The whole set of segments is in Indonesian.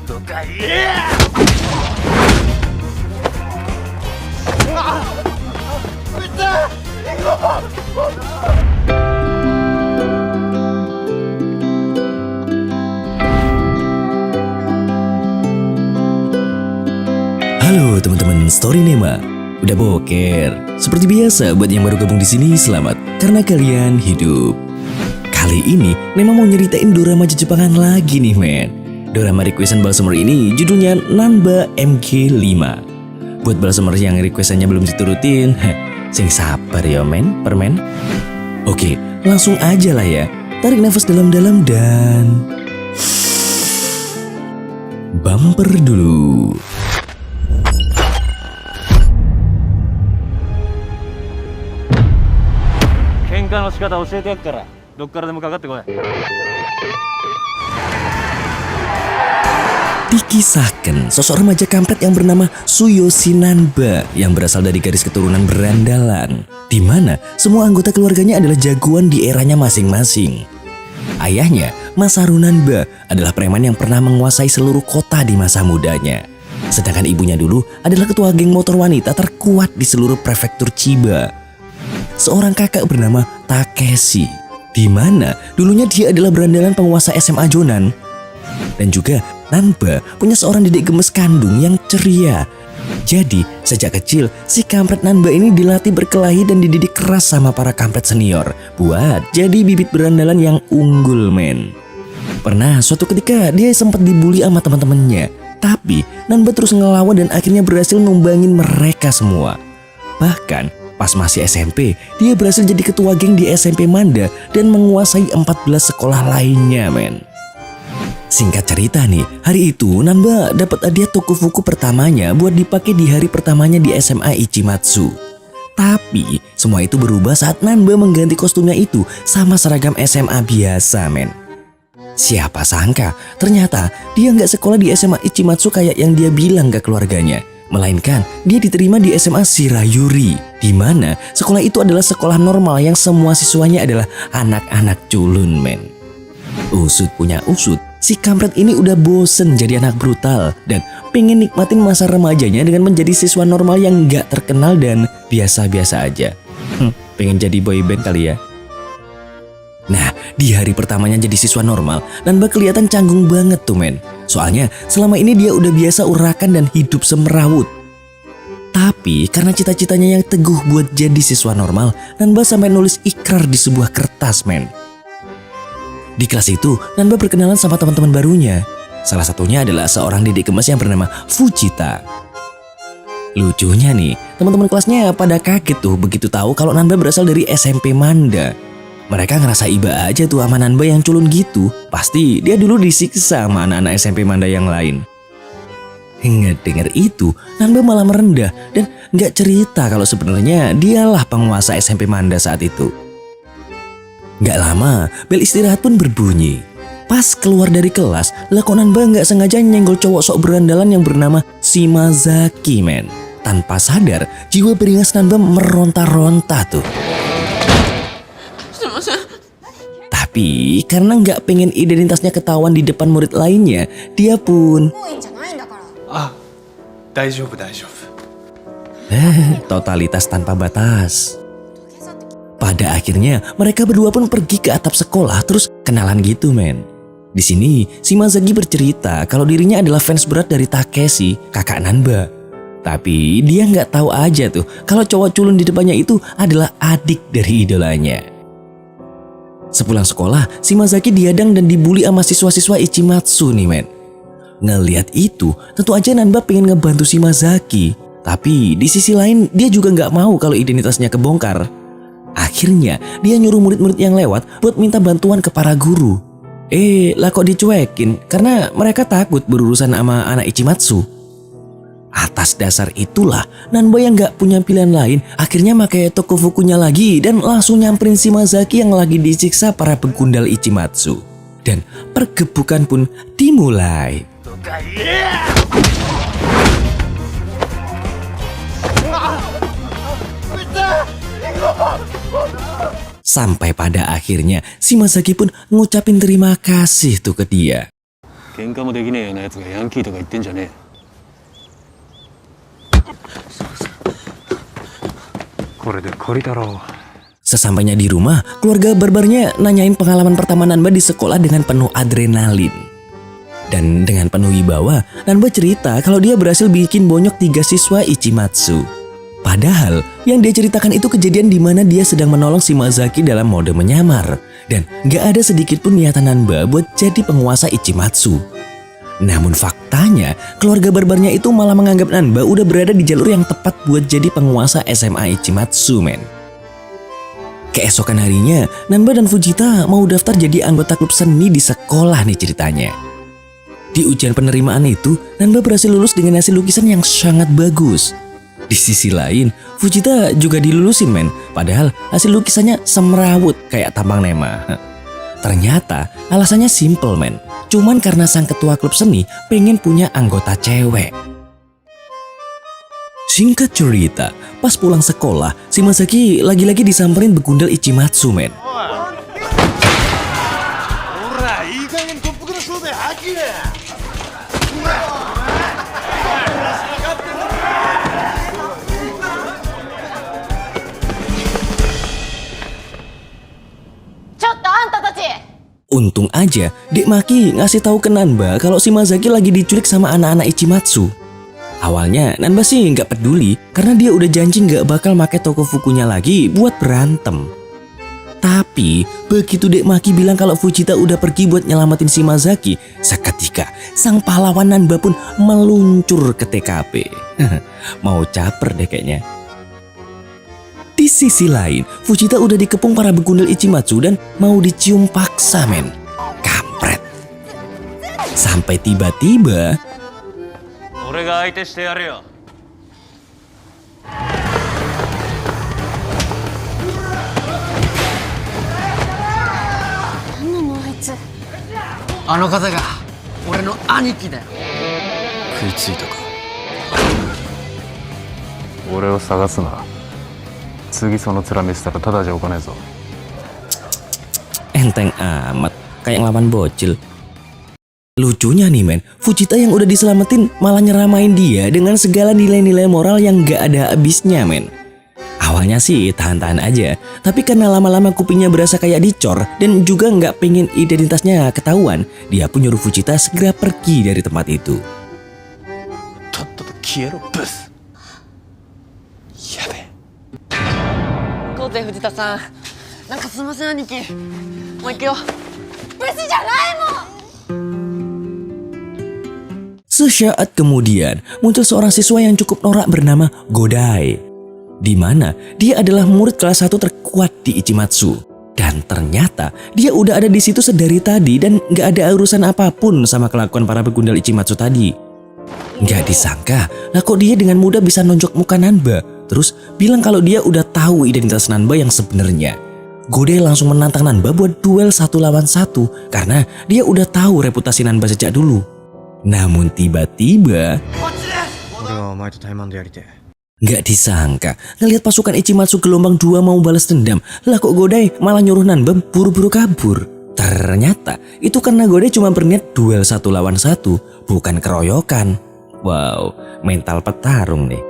Halo teman-teman Storynema, udah boker? Seperti biasa buat yang baru gabung di sini, selamat karena kalian hidup. Kali ini Nema mau nyeritain drama Jepangan lagi nih men. Drama requestan Balsamer ini judulnya Nanba MG5. Buat Balsamer yang requestannya belum diturutin, sing sabar ya men, permen. Oke, langsung aja lah ya. Tarik nafas dalam-dalam dan bumper dulu. 喧嘩の仕方教えてやっからどっからでもかかってこい。 Dikisahkan sosok remaja kampret yang bernama Tsuyoshi Nanba yang berasal dari garis keturunan berandalan, di mana semua anggota keluarganya adalah jagoan di eranya masing-masing. Ayahnya, Masaru Nanba, adalah preman yang pernah menguasai seluruh kota di masa mudanya. Sedangkan ibunya dulu adalah ketua geng motor wanita terkuat di seluruh prefektur Chiba. Seorang kakak bernama Takeshi, di mana dulunya dia adalah berandalan penguasa SMA Jonan. Dan juga Nanba punya seorang dedek gemes kandung yang ceria. Jadi sejak kecil si kampret Nanba ini dilatih berkelahi dan dididik keras sama para kampret senior buat jadi bibit berandalan yang unggul men. Pernah suatu ketika dia sempat dibully sama teman-temannya, tapi Nanba terus ngelawan dan akhirnya berhasil numbangin mereka semua. Bahkan pas masih SMP, dia berhasil jadi ketua geng di SMP Manda dan menguasai 14 sekolah lainnya men. Singkat cerita nih, hari itu Nanba dapat hadiah Tokufuku pertamanya buat dipakai di hari pertamanya di SMA Ichimatsu. Tapi semua itu berubah saat Nanba mengganti kostumnya itu sama seragam SMA biasa men. Siapa sangka ternyata dia nggak sekolah di SMA Ichimatsu kayak yang dia bilang ke keluarganya. Melainkan dia diterima di SMA Shirayuri, di mana sekolah itu adalah sekolah normal yang semua siswanya adalah anak-anak culun men. Usut punya usut, si kampret ini udah bosen jadi anak brutal dan pengen nikmatin masa remajanya dengan menjadi siswa normal yang gak terkenal dan biasa-biasa aja. Pengen jadi boyband kali ya. Nah, di hari pertamanya jadi siswa normal, Nanba kelihatan canggung banget tuh men. Soalnya selama ini dia udah biasa urakan dan hidup semerawut. Tapi karena cita-citanya yang teguh buat jadi siswa normal, Nanba sampai nulis ikrar di sebuah kertas men. Di kelas itu, Nanba berkenalan sama teman-teman barunya. Salah satunya adalah seorang dedek gemes yang bernama Fujita. Lucunya nih, teman-teman kelasnya pada kaget tuh begitu tahu kalau Nanba berasal dari SMP Manda. Mereka ngerasa iba aja tuh sama Nanba yang culun gitu. Pasti dia dulu disiksa sama anak-anak SMP Manda yang lain. Ngedenger itu, Nanba malah merendah dan gak cerita kalau sebenarnya dialah penguasa SMP Manda saat itu. Gak lama, bel istirahat pun berbunyi. Pas keluar dari kelas, lah kok Nanba gak sengaja nyenggol cowok sok berandalan yang bernama Shimazaki men. Tanpa sadar, jiwa beringas Nanba meronta-ronta tuh. Tapi karena nggak pengen identitasnya ketahuan di depan murid lainnya, dia pun totalitas tanpa batas. Pada akhirnya mereka berdua pun pergi ke atap sekolah terus kenalan gitu men. Di sini Shimazaki bercerita kalau dirinya adalah fans berat dari Takeshi, kakak Nanba. Tapi dia nggak tahu aja tuh kalau cowok culun di depannya itu adalah adik dari idolanya. Sepulang sekolah, Shimazaki dihadang dan dibully sama siswa-siswa Ichimatsu nih men. Ngeliat itu, tentu aja Nanba pengen ngebantu Shimazaki. Tapi di sisi lain dia juga nggak mau kalau identitasnya kebongkar. Akhirnya dia nyuruh murid-murid yang lewat buat minta bantuan ke para guru. Lah kok dicuekin karena mereka takut berurusan sama anak Ichimatsu. Atas dasar itulah Nanba yang gak punya pilihan lain akhirnya pakai Tokufukunya lagi dan langsung nyamperin Shimazaki yang lagi disiksa para pegundal Ichimatsu. Dan pergebukan pun dimulai. Sampai pada akhirnya Shimazaki pun ngucapin terima kasih tuh ke dia. 喧嘩もできねえようなやつがヤンキーとか言ってんじゃねえ。これで借りたろう。 Sesampainya di rumah, keluarga barbarnya nanyain pengalaman pertama Nanba di sekolah dengan penuh adrenalin. Dan dengan penuh wibawa, Nanba cerita kalau dia berhasil bikin bonyok 3 siswa Ichimatsu. Padahal yang dia ceritakan itu kejadian di mana dia sedang menolong Shimazaki dalam mode menyamar. Dan gak ada sedikit pun niatan Nanba buat jadi penguasa Ichimatsu. Namun faktanya, keluarga barbarnya itu malah menganggap Nanba udah berada di jalur yang tepat buat jadi penguasa SMA Ichimatsu, men. Keesokan harinya, Nanba dan Fujita mau daftar jadi anggota klub seni di sekolah nih ceritanya. Di ujian penerimaan itu, Nanba berhasil lulus dengan hasil lukisan yang sangat bagus. Di sisi lain, Fujita juga dilulusin, men. Padahal hasil lukisannya semrawut kayak tampang Nema. Ternyata alasannya simple, men. Cuman karena sang ketua klub seni pengen punya anggota cewek. Singkat cerita, pas pulang sekolah, Shimazaki lagi-lagi disamperin begundal Ichimatsu, men. Untung aja, Dek Maki ngasih tahu ke Nanba kalau Shimazaki lagi diculik sama anak-anak Ichimatsu. Awalnya Nanba sih nggak peduli karena dia udah janji nggak bakal pakai toko fukunya lagi buat berantem. Tapi begitu Dek Maki bilang kalau Fujita udah pergi buat nyelamatin Shimazaki, seketika sang pahlawan Nanba pun meluncur ke TKP. Mau caper deh kayaknya. Di sisi lain, Fujita udah dikepung para begundal Ichimatsu dan mau dicium paksa, men. Kampret. Sampai tiba-tiba 俺が相手してやるよ。何なのあいつ。あの方が俺の兄貴だよ。食いついたか。俺を探すな。次その面見せたらただじゃおかねえぞ。 enteng amat, kayak ngelawan bocil. Lucunya nih, men, Fujita yang udah diselamatin malah nyeramain dia dengan segala nilai-nilai moral yang gak ada habisnya, men. Awalnya sih tahan-tahan aja, tapi karena lama-lama kupingnya berasa kayak dicor dan juga gak pengen identitasnya ketahuan, dia pun nyuruh Fujita segera pergi dari tempat itu. とっとと消えろブス。やべえ。昴生藤田さん、なんかすいません兄貴。もう行くよ。ブスじゃないもん。 Sesaat kemudian muncul seorang siswa yang cukup norak bernama Godai, di mana dia adalah murid kelas 1 terkuat di Ichimatsu. Dan ternyata dia udah ada di situ sedari tadi dan gak ada urusan apapun sama kelakuan para begundal Ichimatsu tadi. Gak disangka, lah kok dia dengan mudah bisa nonjok muka Nanba, terus bilang kalau dia udah tahu identitas Nanba yang sebenarnya. Godai langsung menantang Nanba buat duel 1 lawan 1 karena dia udah tahu reputasi Nanba sejak dulu. Namun tiba-tiba gak disangka ngelihat pasukan Ichimatsu gelombang 2 mau balas dendam, lah kok Godai malah nyuruh Nanba buru-buru kabur. Ternyata itu karena Godai cuma berniat duel 1 lawan 1, bukan keroyokan. Wow, mental petarung nih.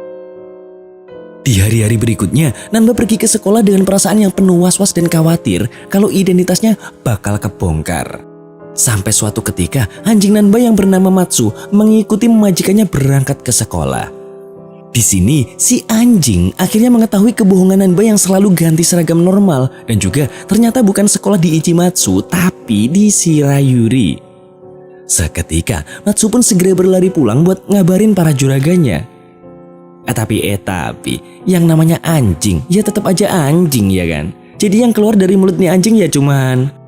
Di hari-hari berikutnya, Nanba pergi ke sekolah dengan perasaan yang penuh was-was dan khawatir kalau identitasnya bakal kebongkar. Sampai suatu ketika, anjing Nanba yang bernama Matsu mengikuti majikannya berangkat ke sekolah. Di sini, si anjing akhirnya mengetahui kebohongan Nanba yang selalu ganti seragam normal dan juga ternyata bukan sekolah di Ichimatsu tapi di Shirayuri. Seketika, Matsu pun segera berlari pulang buat ngabarin para juraganya. Tapi yang namanya anjing ya tetap aja anjing ya kan. Jadi yang keluar dari mulut nih anjing ya cuman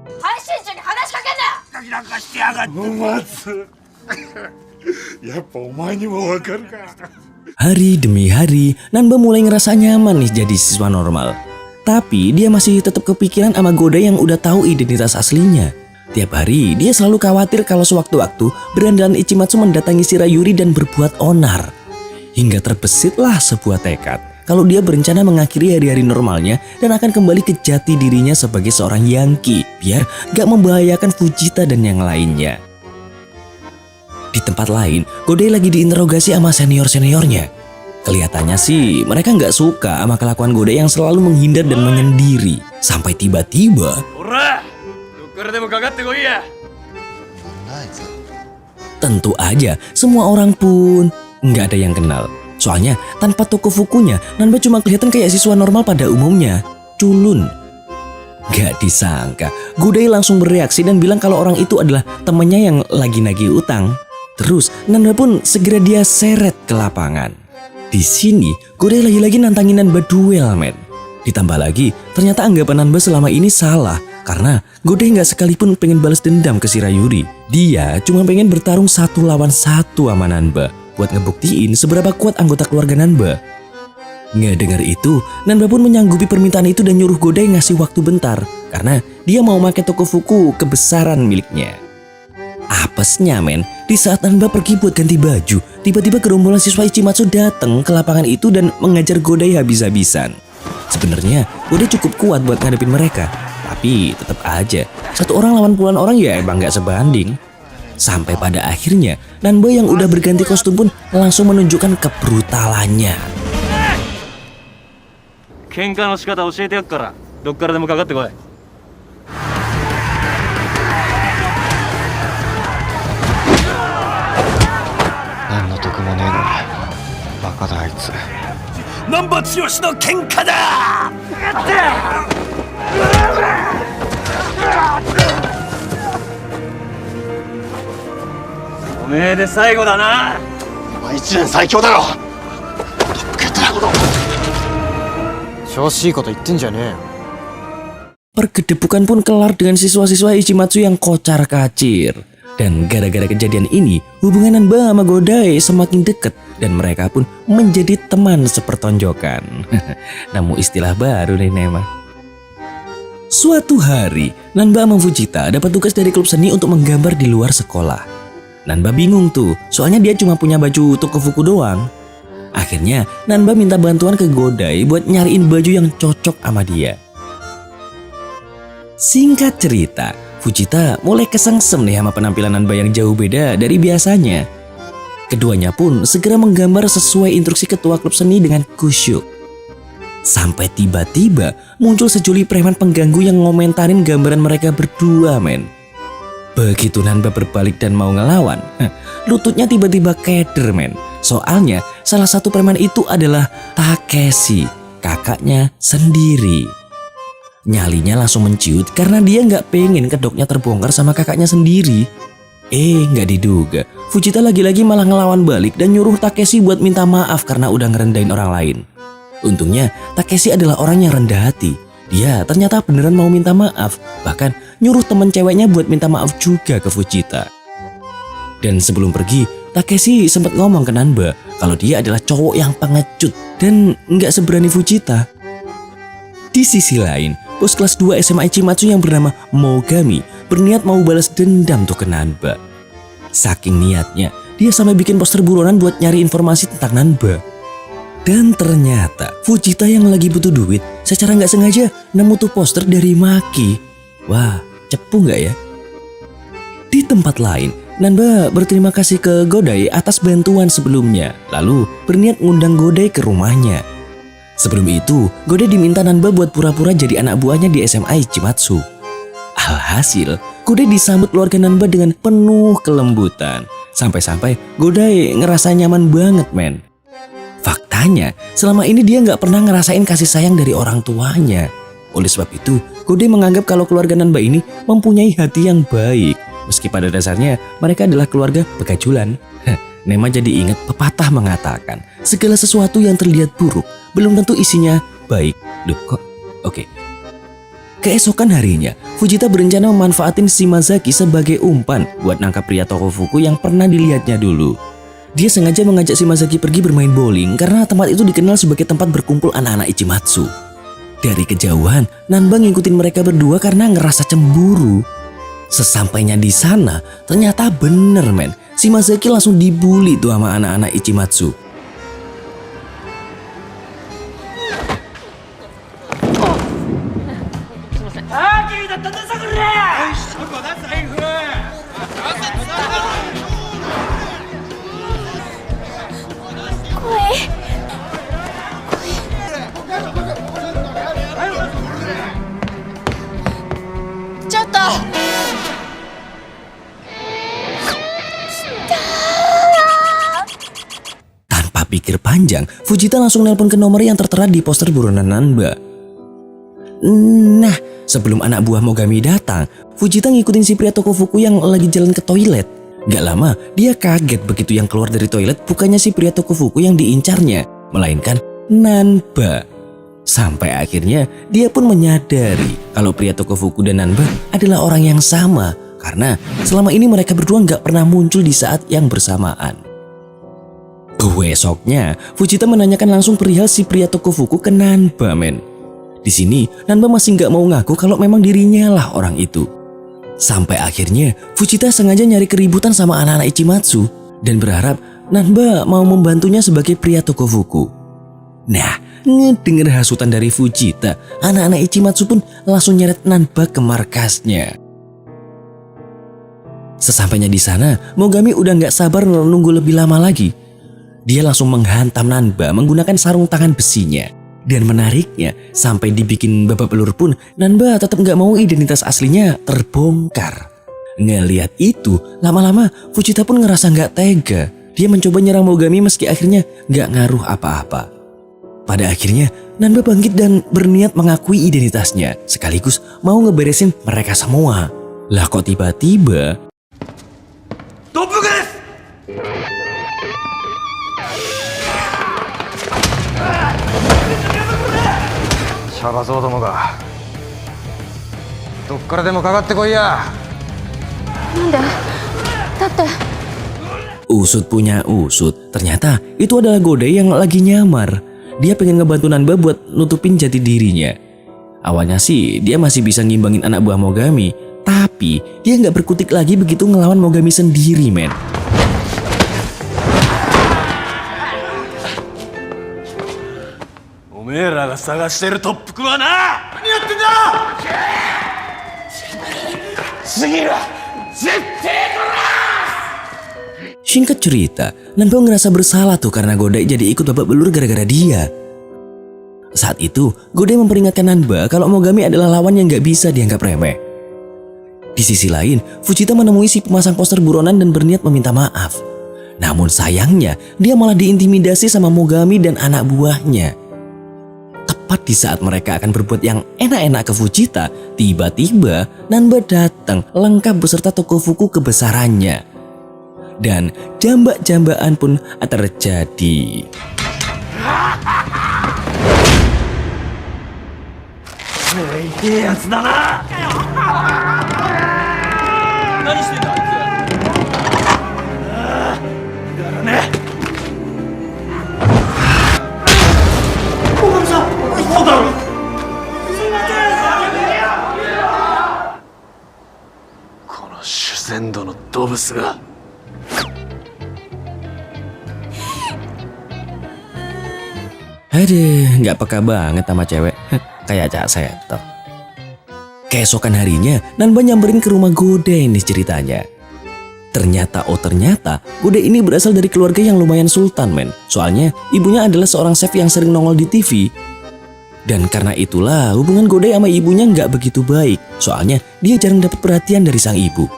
hari demi hari, Nanba mulai ngerasa nyaman nih jadi siswa normal. Tapi dia masih tetap kepikiran sama Godai yang udah tahu identitas aslinya. Tiap hari dia selalu khawatir kalau sewaktu-waktu berandalan Ichimatsu mendatangi Shirayuri dan berbuat onar. Hingga terbesitlah sebuah tekad kalau dia berencana mengakhiri hari-hari normalnya dan akan kembali ke jati dirinya sebagai seorang Yankee biar gak membahayakan Fujita dan yang lainnya. Di tempat lain, Godai lagi diinterogasi sama senior-seniornya. Kelihatannya sih mereka nggak suka sama kelakuan Godai yang selalu menghindar dan menyendiri. Sampai tiba-tiba, ほらどっからでもかかってこいや tentu aja semua orang pun nggak ada yang kenal. Soalnya tanpa Tokofukunya, Nanba cuma kelihatan kayak siswa normal pada umumnya. Culun. Gak disangka, Godai langsung bereaksi dan bilang kalau orang itu adalah temannya yang lagi nagih utang. Terus Nanba pun segera dia seret ke lapangan. Di sini Godai lagi-lagi nantangin Nanba duel, men. Ditambah lagi, ternyata anggapan Nanba selama ini salah. Karena Godai nggak sekalipun pengen balas dendam ke Shirayuri. Dia cuma pengen bertarung 1 lawan 1 sama Nanba. Buat ngebuktiin seberapa kuat anggota keluarga Nanba. Nggak dengar itu, Nanba pun menyanggupi permintaan itu dan nyuruh Godai ngasih waktu bentar. Karena dia mau pakai Tokofuku kebesaran miliknya. Apesnya, men, di saat Nanba pergi buat ganti baju, tiba-tiba gerombolan siswa Ichimatsu datang ke lapangan itu dan mengajar Godai habis-habisan. Sebenarnya Godai cukup kuat buat ngadepin mereka, tapi tetap aja 1 orang lawan puluhan orang ya emang nggak sebanding. Sampai pada akhirnya Nanba yang udah berganti kostum pun langsung menunjukkan kebrutalannya. 喧嘩の仕方教えてやっからどっからでもかかってこい 何の得もねえのにバカだあいつ難波剛の喧嘩だおめえで最後だなお前一年最強だろトップゲットなこと調子いいこと言ってんじゃねえよ Pergedebukan pun kelar dengan siswa-siswa Ichimatsu yang kocar-kacir. Dan gara-gara kejadian ini, hubungan Nanba sama Godai semakin dekat dan mereka pun menjadi teman sepertonjokan. Namun istilah baru nih Nema. Suatu hari, Nanba sama Fujita dapat tugas dari klub seni untuk menggambar di luar sekolah. Nanba bingung tuh, soalnya dia cuma punya baju Tokofuku doang. Akhirnya, Nanba minta bantuan ke Godai buat nyariin baju yang cocok sama dia. Singkat cerita, Fujita mulai kesengsem nih sama penampilan Nanba yang jauh beda dari biasanya. Keduanya pun segera menggambar sesuai instruksi ketua klub seni dengan kusyuk. Sampai tiba-tiba muncul sejoli preman pengganggu yang ngomentarin gambaran mereka berdua, men. Begitu Nanba berbalik dan mau ngelawan, lututnya tiba-tiba keder, men. Soalnya salah satu preman itu adalah Takeshi, kakaknya sendiri. Nyalinya langsung menciut karena dia nggak pengen kedoknya terbongkar sama kakaknya sendiri. Nggak diduga, Fujita lagi-lagi malah ngelawan balik dan nyuruh Takeshi buat minta maaf karena udah ngerendahin orang lain. Untungnya Takeshi adalah orang yang rendah hati. Dia ternyata beneran mau minta maaf, bahkan nyuruh temen ceweknya buat minta maaf juga ke Fujita. Dan sebelum pergi, Takeshi sempat ngomong ke Nanba kalau dia adalah cowok yang pengecut dan nggak seberani Fujita. Di sisi lain, bos kelas 2 SMA Ichimatsu yang bernama Mogami berniat mau balas dendam tuh ke Nanba. Saking niatnya, dia sampai bikin poster buronan buat nyari informasi tentang Nanba. Dan ternyata Fujita yang lagi butuh duit secara nggak sengaja nemu tuh poster dari Maki. Wah, cepu nggak ya? Di tempat lain, Nanba berterima kasih ke Godai atas bantuan sebelumnya, lalu berniat ngundang Godai ke rumahnya. Sebelum itu, Godai diminta Nanba buat pura-pura jadi anak buahnya di SMA Ichimatsu. Alhasil, Godai disambut keluarga Nanba dengan penuh kelembutan. Sampai-sampai Godai ngerasa nyaman banget, men. Faktanya, selama ini dia nggak pernah ngerasain kasih sayang dari orang tuanya. Oleh sebab itu, Godai menganggap kalau keluarga Nanba ini mempunyai hati yang baik. Meski pada dasarnya mereka adalah keluarga begajulan. Nema jadi ingat pepatah mengatakan, segala sesuatu yang terlihat buruk belum tentu isinya baik. Duh kok? Oke. Keesokan harinya, Fujita berencana memanfaatin Shimazaki sebagai umpan buat nangkap pria Tokofuku yang pernah dilihatnya dulu. Dia sengaja mengajak Shimazaki pergi bermain bowling karena tempat itu dikenal sebagai tempat berkumpul anak-anak Ichimatsu. Dari kejauhan, Nanba ngikutin mereka berdua karena ngerasa cemburu. Sesampainya di sana, ternyata bener, men. Shimazaki langsung dibully tuh sama anak-anak Ichimatsu. pikir panjang, Fujita langsung nelpon ke nomor yang tertera di poster buronan Nanba. Nah, sebelum anak buah Mogami datang, Fujita ngikutin si pria toko fuku yang lagi jalan ke toilet. Gak lama, dia kaget begitu yang keluar dari toilet bukannya si pria toko fuku yang diincarnya, melainkan Nanba. Sampai akhirnya dia pun menyadari kalau pria toko fuku dan Nanba adalah orang yang sama, karena selama ini mereka berdua gak pernah muncul di saat yang bersamaan. Besoknya, Fujita menanyakan langsung perihal si pria toko fuku ke Nanba, men. Di sini, Nanba masih nggak mau ngaku kalau memang dirinya lah orang itu. Sampai akhirnya, Fujita sengaja nyari keributan sama anak-anak Ichimatsu dan berharap Nanba mau membantunya sebagai pria toko fuku. Nah, ngedenger hasutan dari Fujita, anak-anak Ichimatsu pun langsung nyeret Nanba ke markasnya. Sesampainya di sana, Mogami udah nggak sabar nunggu lebih lama lagi. Dia langsung menghantam Nanba menggunakan sarung tangan besinya. Dan menariknya, sampai dibikin babak belur pun, Nanba tetap gak mau identitas aslinya terbongkar. Ngeliat itu, lama-lama Fujita pun ngerasa gak tega. Dia mencoba nyerang Mogami meski akhirnya gak ngaruh apa-apa. Pada akhirnya, Nanba bangkit dan berniat mengakui identitasnya, sekaligus mau ngeberesin mereka semua. Lah kok tiba-tiba...シャバ僧どもがどっからでもかかってこいや。なんで？だって。 Usut punya usut, ternyata itu adalah Godai yang lagi nyamar. Dia pengen ngebantu Nanba buat nutupin jati dirinya. Awalnya sih dia masih bisa ngimbangin anak buah Mogami, tapi dia nggak berkutik lagi begitu ngelawan Mogami sendiri, men. Singkat cerita, Nanba ngerasa bersalah tuh karena Godai jadi ikut babak belur gara-gara dia. Saat itu, Godai memperingatkan Nanba kalau Mogami adalah lawan yang gak bisa dianggap remeh. Di sisi lain, Fujita menemui si pemasang poster buronan dan berniat meminta maaf. Namun sayangnya, dia malah diintimidasi sama Mogami dan anak buahnya. Tepat di saat mereka akan berbuat yang enak-enak ke Fujita, tiba-tiba Nanba datang lengkap beserta toko fuku kebesarannya. Dan jambak-jambakan pun terjadi. Aduh, gak peka banget sama cewek. Kayak Cak Seto. Keesokan harinya, Nanba nyamperin ke rumah Godai nih ceritanya. Ternyata Godai ini berasal dari keluarga yang lumayan sultan, men. Soalnya ibunya adalah seorang chef yang sering nongol di TV. Dan karena itulah hubungan Godai sama ibunya gak begitu baik. Soalnya dia jarang dapat perhatian dari sang ibu.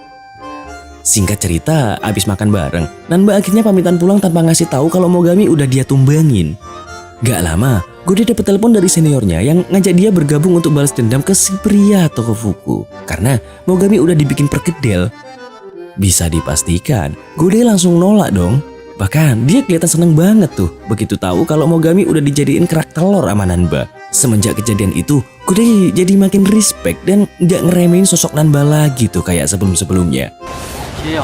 Singkat cerita, abis makan bareng, Nanba akhirnya pamitan pulang tanpa ngasih tahu kalau Mogami udah dia tumbangin. Gak lama, Godai dapat telepon dari seniornya yang ngajak dia bergabung untuk balas dendam ke si pria toko fuku. Karena Mogami udah dibikin perkedel. Bisa dipastikan, Godai langsung nolak dong. Bahkan dia kelihatan seneng banget tuh begitu tahu kalau Mogami udah dijadiin kerak telur sama Nanba. Semenjak kejadian itu, Godai jadi makin respect dan gak ngeremehin sosok Nanba lagi tuh kayak sebelum-sebelumnya. Iya.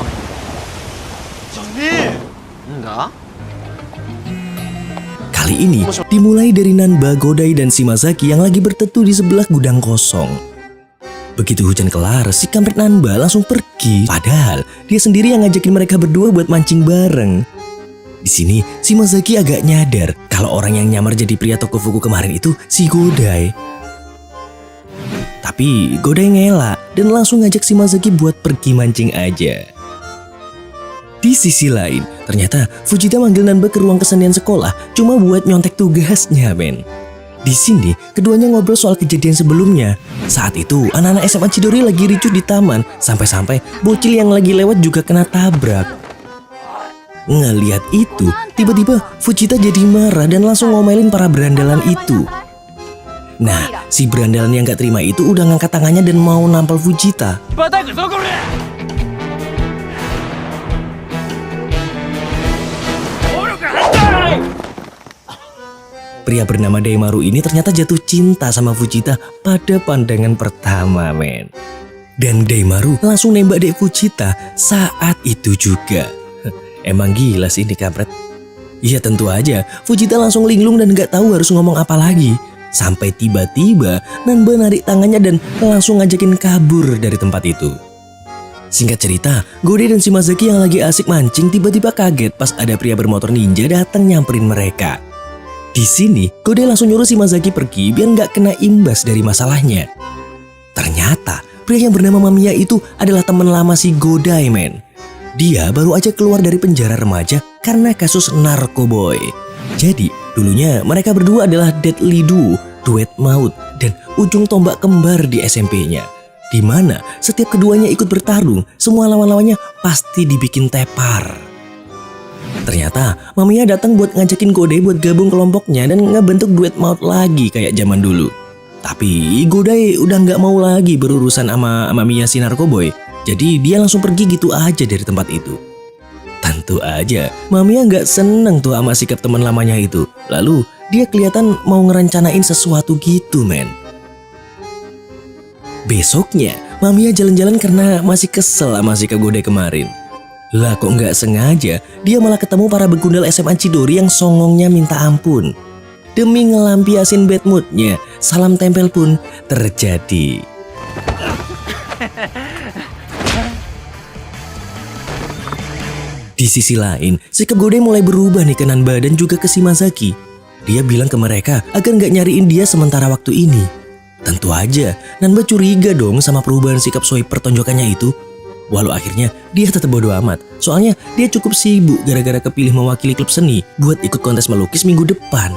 Enggak. Kali ini dimulai dari Nanba, Godai, dan Shimazaki yang lagi berteduh di sebelah gudang kosong. Begitu hujan kelar, si kampret Nanba langsung pergi. Padahal dia sendiri yang ngajakin mereka berdua buat mancing bareng. Di sini Shimazaki agak nyadar kalau orang yang nyamar jadi pria toko fuku kemarin itu si Godai. Tapi Godai ngelak dan langsung ngajak Shimazaki buat pergi mancing aja. Di sisi lain, ternyata Fujita manggil Nanba ke ruang kesenian sekolah cuma buat nyontek tugasnya, men. Di sini, keduanya ngobrol soal kejadian sebelumnya. Saat itu, anak-anak SMA Chidori lagi ricuh di taman, sampai-sampai bocil yang lagi lewat juga kena tabrak. Ngeliat itu, tiba-tiba Fujita jadi marah dan langsung ngomelin para berandalan itu. Nah, si berandalan yang gak terima itu udah ngangkat tangannya dan mau nampal Fujita. Pria bernama Daimaru ini ternyata jatuh cinta sama Fujita pada pandangan pertama, men. Dan Daimaru langsung nembak Dek Fujita saat itu juga. Emang gila sih ini kampret. Iya tentu aja, Fujita langsung linglung dan gak tahu harus ngomong apa lagi. Sampai tiba-tiba Nanba narik tangannya dan langsung ngajakin kabur dari tempat itu. Singkat cerita, Gode dan Shimazaki yang lagi asik mancing tiba-tiba kaget pas ada pria bermotor ninja datang nyamperin mereka. Di sini, Gode langsung nyuruh Shimazaki pergi biar nggak kena imbas dari masalahnya. Ternyata, pria yang bernama Mamiya itu adalah teman lama si Godai, men. Dia baru aja keluar dari penjara remaja karena kasus narkoboy. Jadi, dulunya mereka berdua adalah deadly duo, duet maut, dan ujung tombak kembar di SMP-nya. Di mana setiap keduanya ikut bertarung, semua lawan-lawannya pasti dibikin tepar. Ternyata Mamiya datang buat ngajakin Godai buat gabung kelompoknya dan ngebentuk duet maut lagi kayak zaman dulu. Tapi Godai udah nggak mau lagi berurusan sama Mamiya si narkoboy. Jadi dia langsung pergi gitu aja dari tempat itu. Tentu aja Mamiya nggak seneng tuh sama sikap teman lamanya itu. Lalu dia kelihatan mau ngerencanain sesuatu gitu, men. Besoknya Mamiya jalan-jalan karena masih kesel sama sikap Godai kemarin. Lah kok nggak sengaja dia malah ketemu para begundal SMA Chidori yang songongnya minta ampun. Demi ngelampiasin bad moodnya, salam tempel pun terjadi. Di sisi lain, sikap Godai mulai berubah nih ke Nanba dan juga ke Shimazaki. Dia bilang ke mereka agar nggak nyariin dia sementara waktu ini. Tentu aja, Nanba curiga dong sama perubahan sikap Soi pertonjokannya itu. Walau akhirnya dia tetap bodo amat. Soalnya dia cukup sibuk gara-gara kepilih mewakili klub seni buat ikut kontes melukis minggu depan.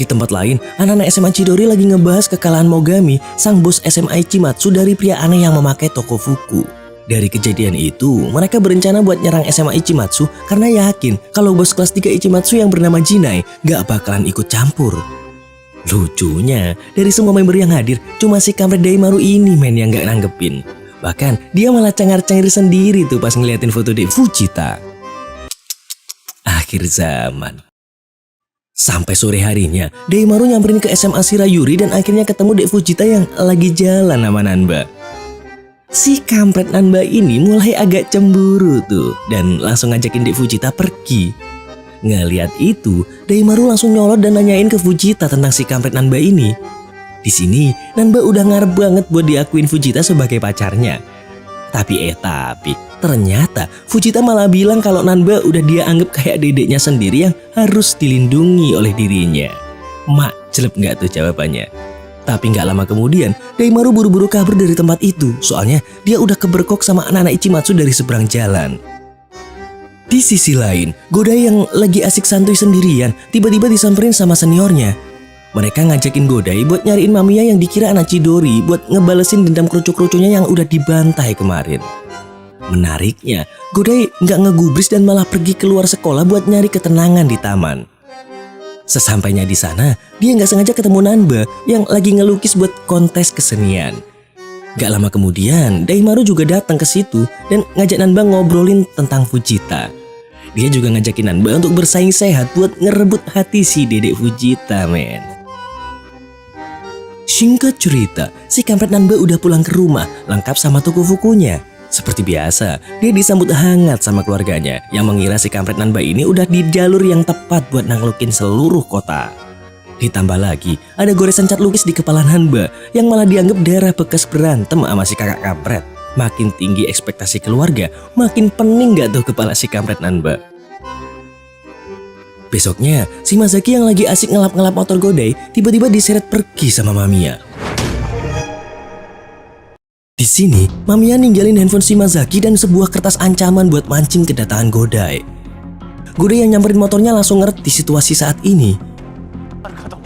Di tempat lain, anak-anak SMA Chidori lagi ngebahas kekalahan Mogami, sang bos SMA Ichimatsu dari pria aneh yang memakai toko fuku. Dari kejadian itu, mereka berencana buat nyerang SMA Ichimatsu karena yakin kalau bos kelas 3 Ichimatsu yang bernama Jinai gak bakalan ikut campur. Lucunya, dari semua member yang hadir, cuma si kampret Daimaru ini men yang gak nanggepin. Bahkan dia malah cengar-cengir sendiri tuh pas ngeliatin foto Dek Fujita. Akhir zaman. Sampai sore harinya, Daimaru nyamperin ke SMA Shirayuri dan akhirnya ketemu Dek Fujita yang lagi jalan sama Nanba. Si kampret Nanba ini mulai agak cemburu tuh dan langsung ngajakin Dek Fujita pergi. Ngeliat itu, Daimaru langsung nyolot dan nanyain ke Fujita tentang si kampret Nanba ini. Di sini, Nanba udah ngarep banget buat diakuin Fujita sebagai pacarnya. Tapi ternyata Fujita malah bilang kalau Nanba udah dia anggap kayak dedeknya sendiri yang harus dilindungi oleh dirinya. Mak, jelek nggak tuh jawabannya? Tapi nggak lama kemudian, Daimaru buru-buru kabur dari tempat itu. Soalnya dia udah keberkok sama anak-anak Ichimatsu dari seberang jalan. Di sisi lain, Godai yang lagi asik santuy sendirian tiba-tiba disamperin sama seniornya. Mereka ngajakin Godai buat nyariin Mamiya yang dikira anak Chidori buat ngebalesin dendam kerucu-kerucunya yang udah dibantai kemarin. Menariknya, Godai nggak ngegubris dan malah pergi keluar sekolah buat nyari ketenangan di taman. Sesampainya di sana, dia nggak sengaja ketemu Nanba yang lagi ngelukis buat kontes kesenian. Gak lama kemudian, Daimaru juga datang ke situ dan ngajak Nanba ngobrolin tentang Fujita. Dia juga ngajakin Nanba untuk bersaing sehat buat ngerebut hati si dedek Fujita, men. Singkat cerita, si kampret Nanba udah pulang ke rumah lengkap sama toko fukunya. Seperti biasa, dia disambut hangat sama keluarganya yang mengira si kampret Nanba ini udah di jalur yang tepat buat nanglukin seluruh kota. Ditambah lagi, ada goresan cat lukis di kepala Nanba yang malah dianggap darah bekas berantem sama si kakak kampret. Makin tinggi ekspektasi keluarga, makin pening gak tuh kepala si kampret Nanba. Besoknya, Shimazaki yang lagi asik ngelap-ngelap motor Godai tiba-tiba diseret pergi sama Mamiya. Di sini, Mamiya ninggalin handphone Shimazaki dan sebuah kertas ancaman buat mancing kedatangan Godai. Godai yang nyamperin motornya langsung ngerti situasi saat ini.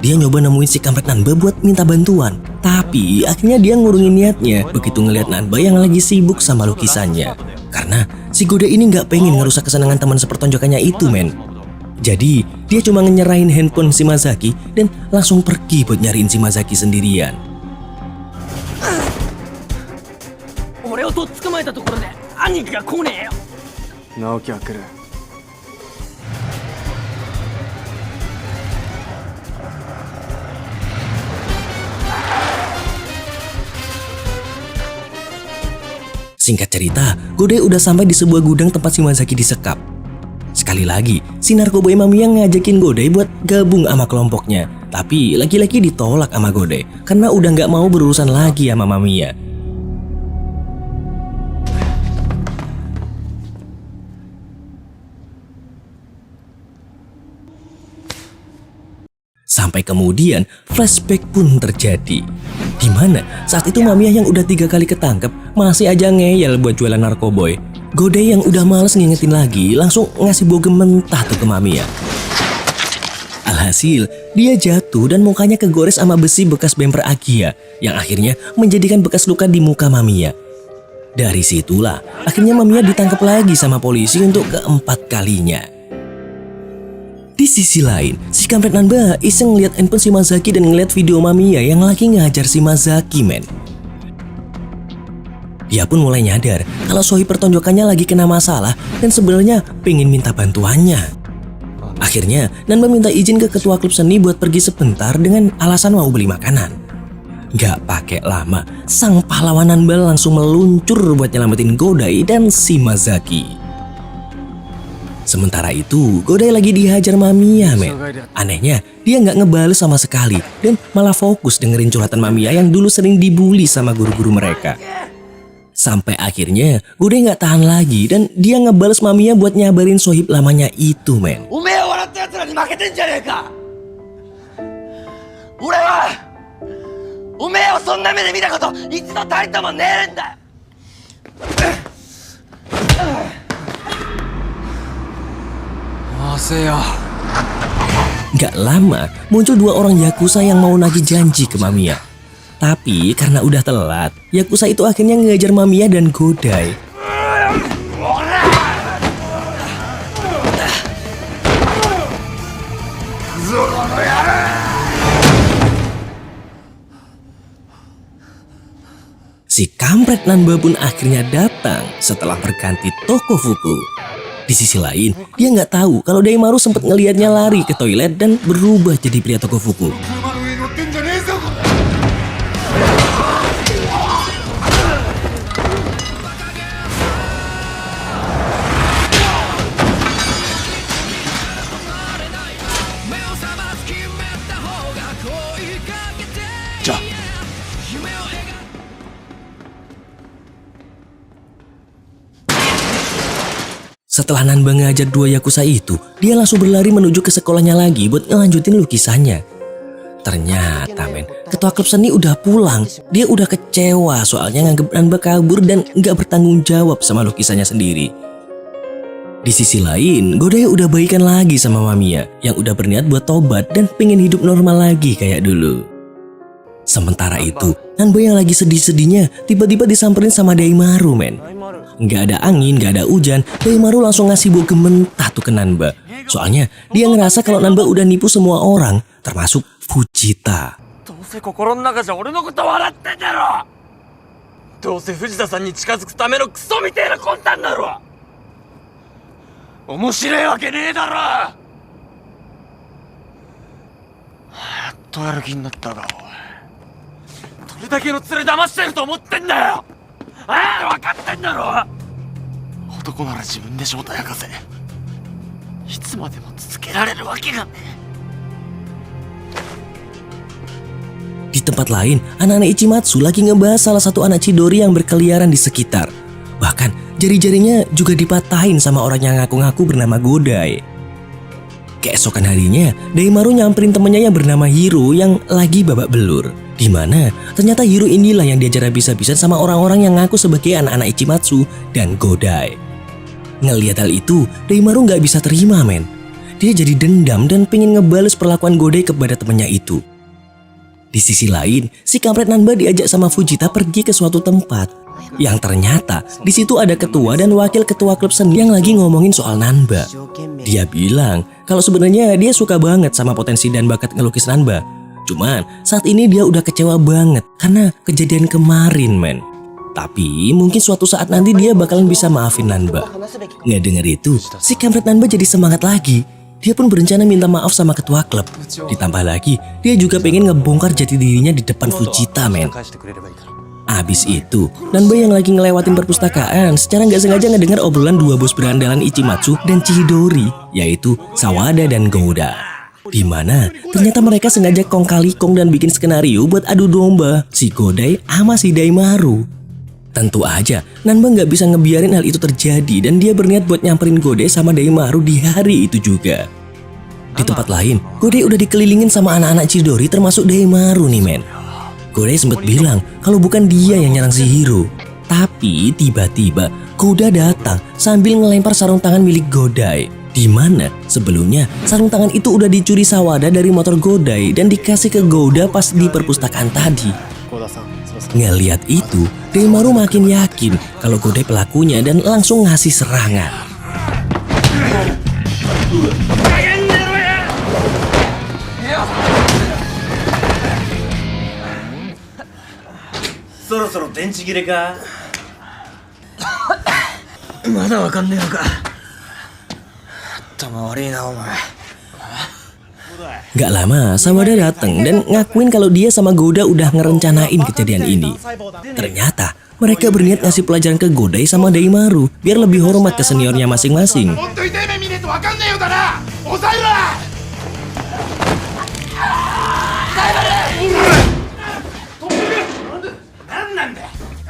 Dia nyoba nemuin si kampret Nanba buat minta bantuan. Tapi akhirnya dia ngurungin niatnya begitu ngeliat Nanba yang lagi sibuk sama lukisannya. Karena si Godai ini nggak pengen ngerusak kesenangan teman sepertonjokannya itu, men. Jadi, dia cuma nyerahin handphone Shimazaki dan langsung pergi buat nyariin Shimazaki sendirian. 俺をとっ捕まえたところで兄貴が来ねえよ。直樹は来る。 Singkat cerita, Godai udah sampai di sebuah gudang tempat Shimazaki disekap. Sekali lagi, si narkoboy Mamiya ngajakin Godai buat gabung sama kelompoknya. Tapi lagi-lagi ditolak sama Godai karena udah nggak mau berurusan lagi sama Mamiya. Sampai kemudian flashback pun terjadi. Di mana saat itu Mamiya yang udah 3 kali ketangkep masih aja ngeyel buat jualan narkoboy. Godai yang udah males ngingetin lagi langsung ngasih bogem mentah tuh ke Mamiya. Alhasil dia jatuh dan mukanya kegores sama besi bekas bemper Agia yang akhirnya menjadikan bekas luka di muka Mamiya. Dari situlah akhirnya Mamiya ditangkap lagi sama polisi untuk keempat kalinya. Di sisi lain, si kampret Nanba iseng ngeliat handphone Shimazaki dan ngeliat video Mamiya yang lagi ngajar Shimazaki, men. Dia pun mulai nyadar kalau sohib pertonjokannya lagi kena masalah dan sebenarnya pengen minta bantuannya. Akhirnya, Nanba minta izin ke ketua klub seni buat pergi sebentar dengan alasan mau beli makanan. Gak pakai lama, sang pahlawan Nanba langsung meluncur buat nyelamatin Godai dan Shimazaki. Sementara itu, Godai lagi dihajar Mamiya, men. Anehnya, dia nggak ngebales sama sekali dan malah fokus dengerin curhatan Mamiya yang dulu sering dibully sama guru-guru mereka. Sampai akhirnya, Godai nggak tahan lagi dan dia ngebales Mamiya buat nyabarin sohib lamanya itu, men. おめえ笑った奴らに負けてんじゃねえか。俺はおめえをそんな目で見たこと一度たりともねえんだよ。 Gak lama, muncul 2 orang Yakuza yang mau nagih janji ke Mamiya. Tapi karena udah telat, Yakuza itu akhirnya ngejar Mamiya dan Godai. Si kampret Nanba pun akhirnya datang setelah berganti Tokofuku. Di sisi lain, dia nggak tahu kalau Daimaru sempat ngelihatnya lari ke toilet dan berubah jadi pria Tokofuku. Setelah Nanba ngajar 2 Yakuza itu, dia langsung berlari menuju ke sekolahnya lagi buat ngelanjutin lukisannya. Ternyata, men, ketua klub seni udah pulang. Dia udah kecewa soalnya nganggep Nanba kabur dan nggak bertanggung jawab sama lukisannya sendiri. Di sisi lain, Godai udah baikan lagi sama Mamiya yang udah berniat buat tobat dan pengen hidup normal lagi kayak dulu. Sementara itu, Nanba yang lagi sedih-sedihnya tiba-tiba disamperin sama Daimaru, men. Nggak ada angin, nggak ada hujan, Daimaru langsung ngasih bogem mentah tuh ke Nanba. Soalnya dia ngerasa kalau Nanba udah nipu semua orang, termasuk Fujita. どうせ心の中じゃ俺のこと笑ってんだろ。どうせ藤田さんに近づくためのクソみてえな魂胆だろ。面白いわけねえだろ。やっとやる気になったか、おい。どれだけの連れ騙してると思ってんだよ。ああ、分かってんだろ。男なら自分で正体明かせ。いつまでも続けられるわけがねえ。 Di tempat lain, anak-anak Ichimatsu lagi ngebahas salah satu anak Chidori yang berkeliaran di sekitar. Bahkan, jari-jarinya juga dipatahin sama orang yang ngaku-ngaku bernama Godai. Keesokan harinya, Daimaru nyamperin temennya yang bernama Hiro yang lagi babak belur. Di mana ternyata Hiro inilah yang diajar habis-habisan sama orang-orang yang ngaku sebagai anak-anak Ichimatsu dan Godai. Ngelihat hal itu, Daimaru nggak bisa terima, men. Dia jadi dendam dan pengen ngebales perlakuan Godai kepada temennya itu. Di sisi lain, si kampret Nanba diajak sama Fujita pergi ke suatu tempat Yang ternyata di situ ada ketua dan wakil ketua klub seni yang lagi ngomongin soal Nanba. Dia bilang kalau sebenarnya dia suka banget sama potensi dan bakat ngelukis Nanba. Cuman saat ini dia udah kecewa banget karena kejadian kemarin, men. Tapi mungkin suatu saat nanti dia bakalan bisa maafin Nanba. Nggak denger itu, si kampret Nanba jadi semangat lagi. Dia pun berencana minta maaf sama ketua klub. Ditambah lagi, dia juga pengen ngebongkar jati dirinya di depan Fujita, men. Abis itu, Nanba yang lagi ngelewatin perpustakaan secara nggak sengaja ngedengar obrolan dua bos berandalan Ichimatsu dan Chihidori, yaitu Sawada dan Gouda. Di mana ternyata mereka sengaja kong kali kong dan bikin skenario buat adu domba si Godai sama si Daimaru. Tentu aja, Nanba nggak bisa ngebiarin hal itu terjadi dan dia berniat buat nyamperin Godai sama Daimaru di hari itu juga. Di tempat lain, Godai udah dikelilingin sama anak-anak Chidori termasuk Daimaru nih, men. Godai sempat bilang kalau bukan dia yang nyerang si Hiro. Tapi tiba-tiba Gouda datang sambil ngelempar sarung tangan milik Godai. Di mana sebelumnya sarung tangan itu udah dicuri Sawada dari motor Godai dan dikasih ke Gouda pas di perpustakaan tadi. Ngeliat itu, Daimaru makin yakin kalau Godai pelakunya dan langsung ngasih serangan. Gak lama, Sawada datang dan ngakuin kalau dia sama Gouda udah ngerencanain kejadian ini. Ternyata mereka berniat ngasih pelajaran ke Godai sama Daimaru biar lebih hormat ke seniornya masing-masing.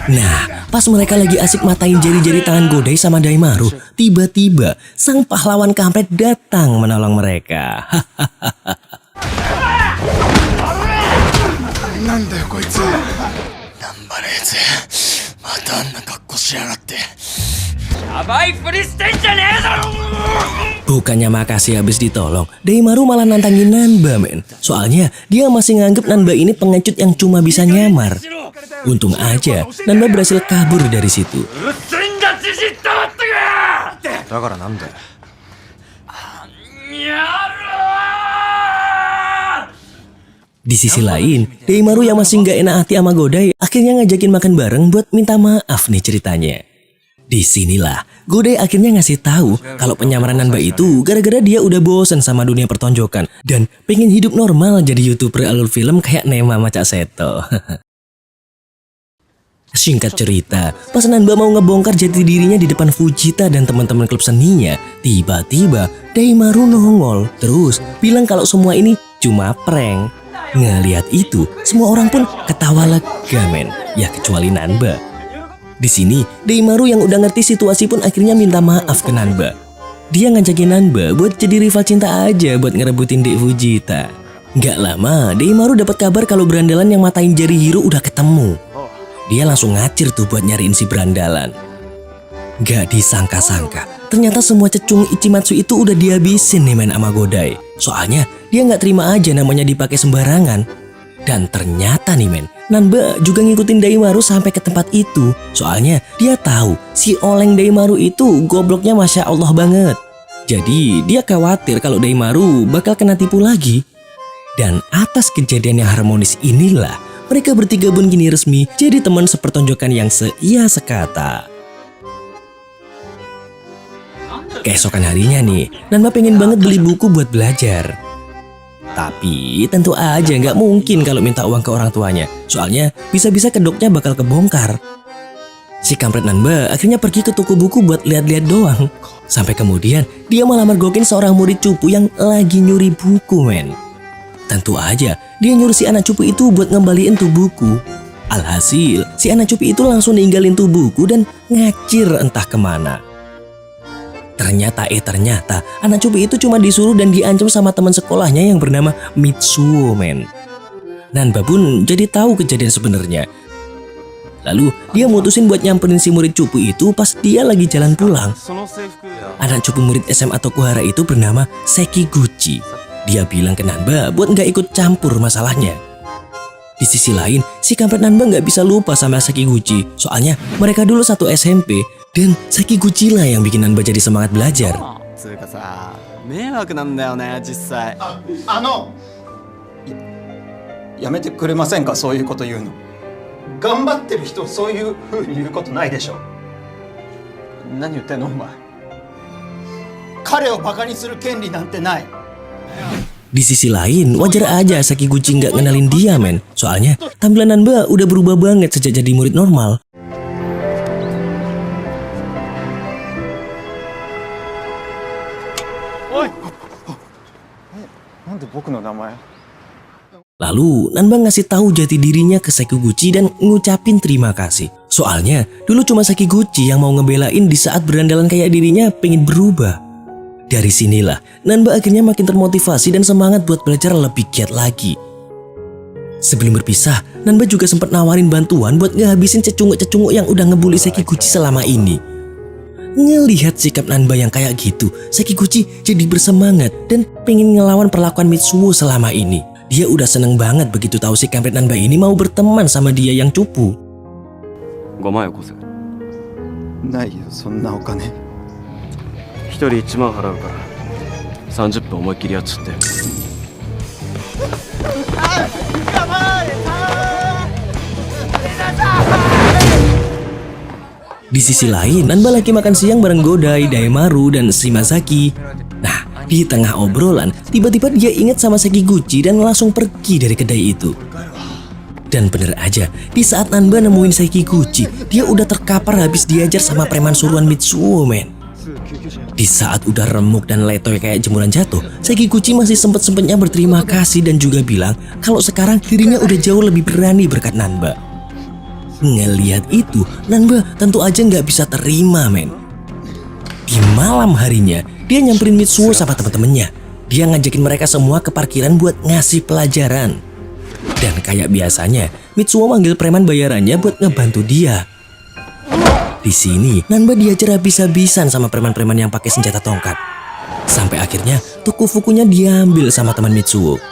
Nah, pas mereka lagi asik matain jari-jari tangan Godai sama Daimaru, tiba-tiba sang pahlawan kampret datang menolong mereka. Bukannya makasih habis ditolong, Daimaru malah nantangin Nanba, men. Soalnya dia masih nganggep Nanba ini pengecut yang cuma bisa nyamar. Untung aja Nanba berhasil kabur dari situ. Di sisi lain, Daimaru yang masih nggak enak hati sama Godai akhirnya ngajakin makan bareng buat minta maaf nih ceritanya. Disinilah Godai akhirnya ngasih tahu kalau penyamaran Nanba itu gara-gara dia udah bosan sama dunia pertonjokan dan pengen hidup normal jadi YouTuber alur film kayak Nema sama Cak Seto. Singkat cerita, pas Nanba mau ngebongkar jati dirinya di depan Fujita dan teman-teman klub seninya, tiba-tiba Daimaru nongol terus bilang kalau semua ini cuma prank. Ngeliat itu, semua orang pun ketawa lega, men. Ya kecuali Nanba. Di sini, Daimaru yang udah ngerti situasi pun akhirnya minta maaf ke Nanba. Dia ngajakin Nanba buat jadi rival cinta aja buat ngerebutin Dek Fujita. Gak lama, Daimaru dapat kabar kalau berandalan yang matain jari Hiro udah ketemu. Dia langsung ngacir tuh buat nyariin si berandalan. Gak disangka-sangka, ternyata semua cecung Ichimatsu itu udah dihabisin nih, men, sama Godai. Soalnya dia nggak terima aja namanya dipakai sembarangan. Dan ternyata nih, men, Nanba juga ngikutin Daimaru sampai ke tempat itu. Soalnya dia tahu si oleng Daimaru itu gobloknya Masya Allah banget. Jadi dia khawatir kalau Daimaru bakal kena tipu lagi. Dan atas kejadian yang harmonis inilah mereka bertiga pun kini resmi jadi teman sepertonjokan yang seia sekata. Keesokan harinya nih, Nanba pengen banget beli buku buat belajar. Tapi tentu aja nggak mungkin kalau minta uang ke orang tuanya. Soalnya bisa-bisa kedoknya bakal kebongkar. Si kampret Nanba akhirnya pergi ke toko buku buat lihat-lihat doang. Sampai kemudian dia malah mergokin seorang murid cupu yang lagi nyuri buku, men. Tentu aja dia nyuruh si anak cupu itu buat ngembaliin tuh buku. Alhasil si anak cupu itu langsung ninggalin tuh buku dan ngacir entah kemana. Ternyata anak cupu itu cuma disuruh dan diancam sama teman sekolahnya yang bernama Mitsuo, men. Nanba pun jadi tahu kejadian sebenarnya. Lalu dia mutusin buat nyamperin si murid cupu itu pas dia lagi jalan pulang. Anak cupu murid SMA Tokuhara itu bernama Sekiguchi. Dia bilang ke Nanba buat nggak ikut campur masalahnya. Di sisi lain, si kampret Nanba nggak bisa lupa sama Sekiguchi. Soalnya mereka dulu satu SMP dan Sekiguchi lah yang bikin Nanba jadi semangat belajar. つうかさ迷惑なんだよね実際やめてくれませんか、そういうこと言うの。頑張ってる人をそういう風に言うことないでしょ。何言ってんのお前彼をバカにする権利なんてない。 Di sisi lain, wajar aja Sekiguchi nggak ngenalin dia, men. Soalnya tampilan Nanba udah berubah banget sejak jadi murid normal. なんで僕の名前 Lalu Nanba ngasih tahu jati dirinya ke Sekiguchi dan ngucapin terima kasih. Soalnya dulu cuma Sekiguchi yang mau ngebelain di saat berandalan kayak dirinya pengen berubah. Dari sinilah Nanba akhirnya makin termotivasi dan semangat buat belajar lebih giat lagi. Sebelum berpisah, Nanba juga sempat nawarin bantuan buat ngehabisin cecunguk-cecunguk yang udah ngebully Sekiguchi selama ini. Ngelihat sikap Nanba yang kayak gitu, Sekiguchi jadi bersemangat dan pengen ngelawan perlakuan Mitsuo selama ini. Dia udah seneng banget begitu tahu si kampret Nanba ini mau berteman sama dia yang cupu. 5万よこせないよ、そんなお金。一人1万払うから30分思いっきりやっちゃって Di sisi lain, Nanba lagi makan siang bareng Godai, Daimaru, dan Shimazaki. Nah, di tengah obrolan, tiba-tiba dia ingat sama Sekiguchi dan langsung pergi dari kedai itu. Dan bener aja, di saat Nanba nemuin Sekiguchi, dia udah terkapar habis diajar sama preman suruhan Mitsuo, men. Di saat udah remuk dan letoy kayak jemuran jatuh, Sekiguchi masih sempet-sempetnya berterima kasih dan juga bilang kalau sekarang dirinya udah jauh lebih berani berkat Nanba. Ngelihat itu, Nanba tentu aja nggak bisa terima, men. Di malam harinya, dia nyamperin Mitsuo sama temen-temennya. Dia ngajakin mereka semua ke parkiran buat ngasih pelajaran. Dan kayak biasanya, Mitsuo manggil preman bayarannya buat ngebantu dia. Di sini, Nanba diajar habis-habisan sama preman-preman yang pakai senjata tongkat. Sampai akhirnya, Tokufukunya diambil sama teman Mitsuo.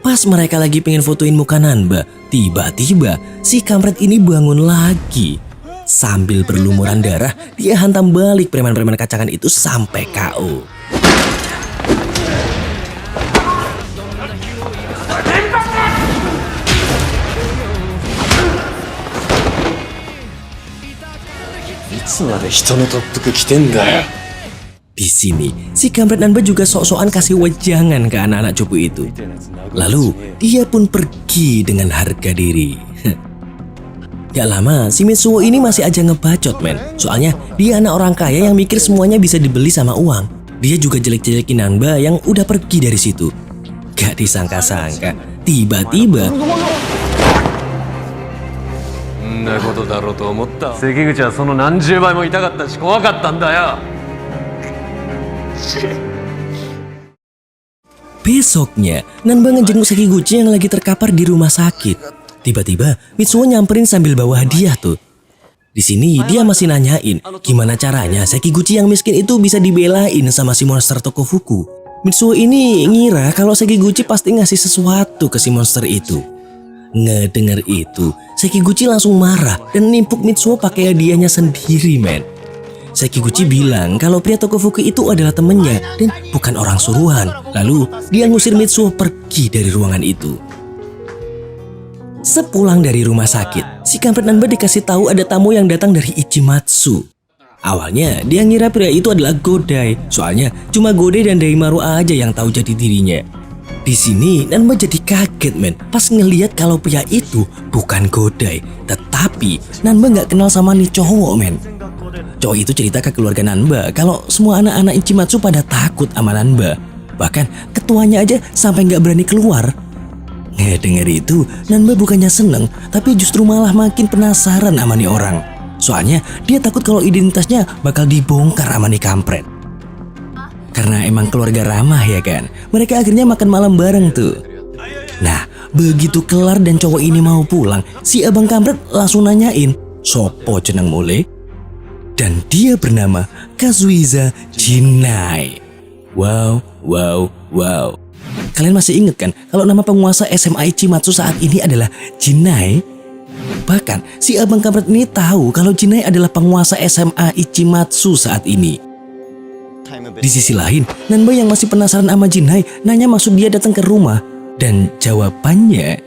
Pas mereka lagi pengen fotoin muka Nanba, tiba-tiba si kampret ini bangun lagi. Sambil berlumuran darah, dia hantam balik preman-preman kacangan itu sampai KO. Di sini, si kampret Nanba juga sok-sokan kasih wejangan ke anak-anak cupu itu. Lalu, dia pun pergi dengan harga diri. Gak lama, si Mitsuo ini masih aja ngebacot, men. Soalnya, dia anak orang kaya yang mikir semuanya bisa dibeli sama uang. Dia juga jelek-jelekin Nanba yang udah pergi dari situ. Gak disangka-sangka, tiba-tiba... んなことだろうと思った関口はその何十倍も痛かったし怖かったんだよ Besoknya, Nanba ngejenguk Sekiguchi yang lagi terkapar di rumah sakit. Tiba-tiba, Mitsuo nyamperin sambil bawa hadiah tuh. Di sini, dia masih nanyain gimana caranya Sekiguchi yang miskin itu bisa dibelain sama si monster Tokufuku. Mitsuo ini ngira kalau Sekiguchi pasti ngasih sesuatu ke si monster itu. Ngedenger itu, Sekiguchi langsung marah dan nimpuk Mitsuo pakai hadiahnya sendiri, men. Sekiguchi bilang kalau pria Tokufuku itu adalah temennya dan bukan orang suruhan. Lalu dia ngusir Mitsuo pergi dari ruangan itu. Sepulang dari rumah sakit, si kampret Nanba dikasih tahu ada tamu yang datang dari Ichimatsu. Awalnya dia ngira pria itu adalah Godai, soalnya cuma Godai dan Daimaru aja yang tahu jati dirinya. Di sini Nanba jadi kaget, men, pas ngeliat kalau pria itu bukan Godai, tetapi Nanba nggak kenal sama nih cowok, men. Cowok itu cerita ke keluarga Nanba kalau semua anak-anak Ichimatsu pada takut sama Nanba. Bahkan ketuanya aja sampai nggak berani keluar. Ngedenger itu, Nanba bukannya seneng, tapi justru malah makin penasaran sama nih orang. Soalnya dia takut kalau identitasnya bakal dibongkar sama nih kampret. Karena emang keluarga ramah ya kan, mereka akhirnya makan malam bareng tuh. Nah, begitu kelar dan cowok ini mau pulang, si abang kampret langsung nanyain, sopo jeneng mule? Dan dia bernama Kazuiza Jinai. Wow. Kalian masih inget kan kalau nama penguasa SMA Ichimatsu saat ini adalah Jinai? Bahkan si abang kampret ini tahu kalau Jinai adalah penguasa SMA Ichimatsu saat ini. Di sisi lain, Nanba yang masih penasaran sama Jinai nanya maksud dia datang ke rumah. Dan jawabannya,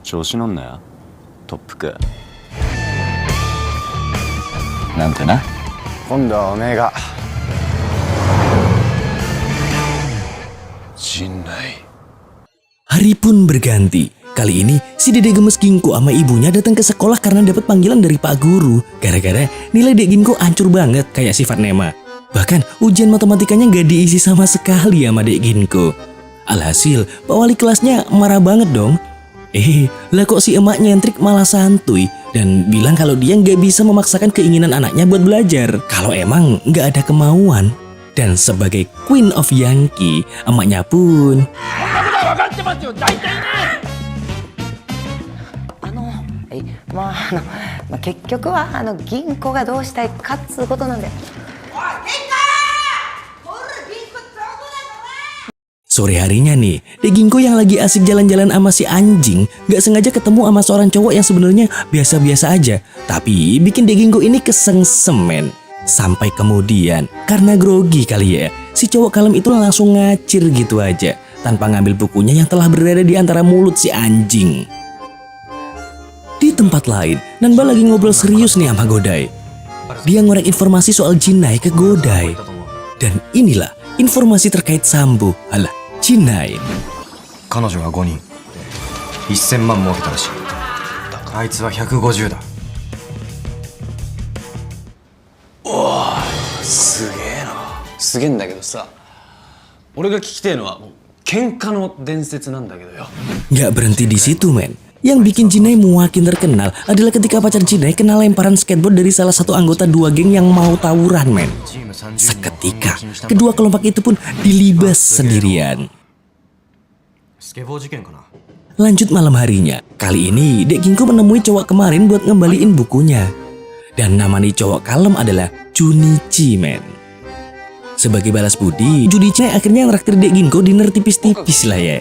調子乗んなよ特服なんてな今度はおめえが陣内 hari pun berganti. Kali ini si Dede Gemes Ginko sama ibunya datang ke sekolah karena dapat panggilan dari Pak Guru. Gara-gara nilai Dek Ginko hancur banget kayak sifat Nema. Bahkan ujian matematikanya gak diisi sama sekali sama Dek Ginko. Alhasil Pak Wali kelasnya marah banget dong. Lah kok si emak nyentrik malah santuy dan bilang kalau dia gak bisa memaksakan keinginan anaknya buat belajar kalau emang gak ada kemauan. Dan sebagai Queen of Yankee, emaknya punまあ結局は銀行がどうしたいかっつうことなんだよ。 sore harinya nih, Dek Ginko yang lagi asik jalan-jalan sama si anjing gak sengaja ketemu sama seorang cowok yang sebenarnya biasa-biasa aja. Tapi bikin Dek Ginko ini kesengsemen. Sampai kemudian, karena grogi kali ya, si cowok kalem itu langsung ngacir gitu aja tanpa ngambil bukunya yang telah berada di antara mulut si anjing. Di tempat lain, Nanba lagi ngobrol serius nih sama Godai. Dia ngorek informasi soal Jinai ke Godai. Dan inilah informasi terkait Sambo, alah Jinai. 彼女が5人1000万儲けたらしい。あいつは150だ。すげえなすげえんだけどさ俺が聞きてえのは喧嘩の伝説なんだけどよ Gak berhenti di situ men. Yang bikin Jinai makin terkenal adalah ketika pacar Jinai kena lemparan skateboard dari salah satu anggota dua geng yang mau tawuran men. Seketika, kedua kelompok itu pun dilibas sendirian. Lanjut malam harinya, kali ini Dek Ginko menemui cowok kemarin buat ngembaliin bukunya. Dan nama nih cowok kalem adalah Junichi men. Sebagai balas budi, Junichi akhirnya ngeraktir Dek Ginko dinner tipis-tipis lah ya.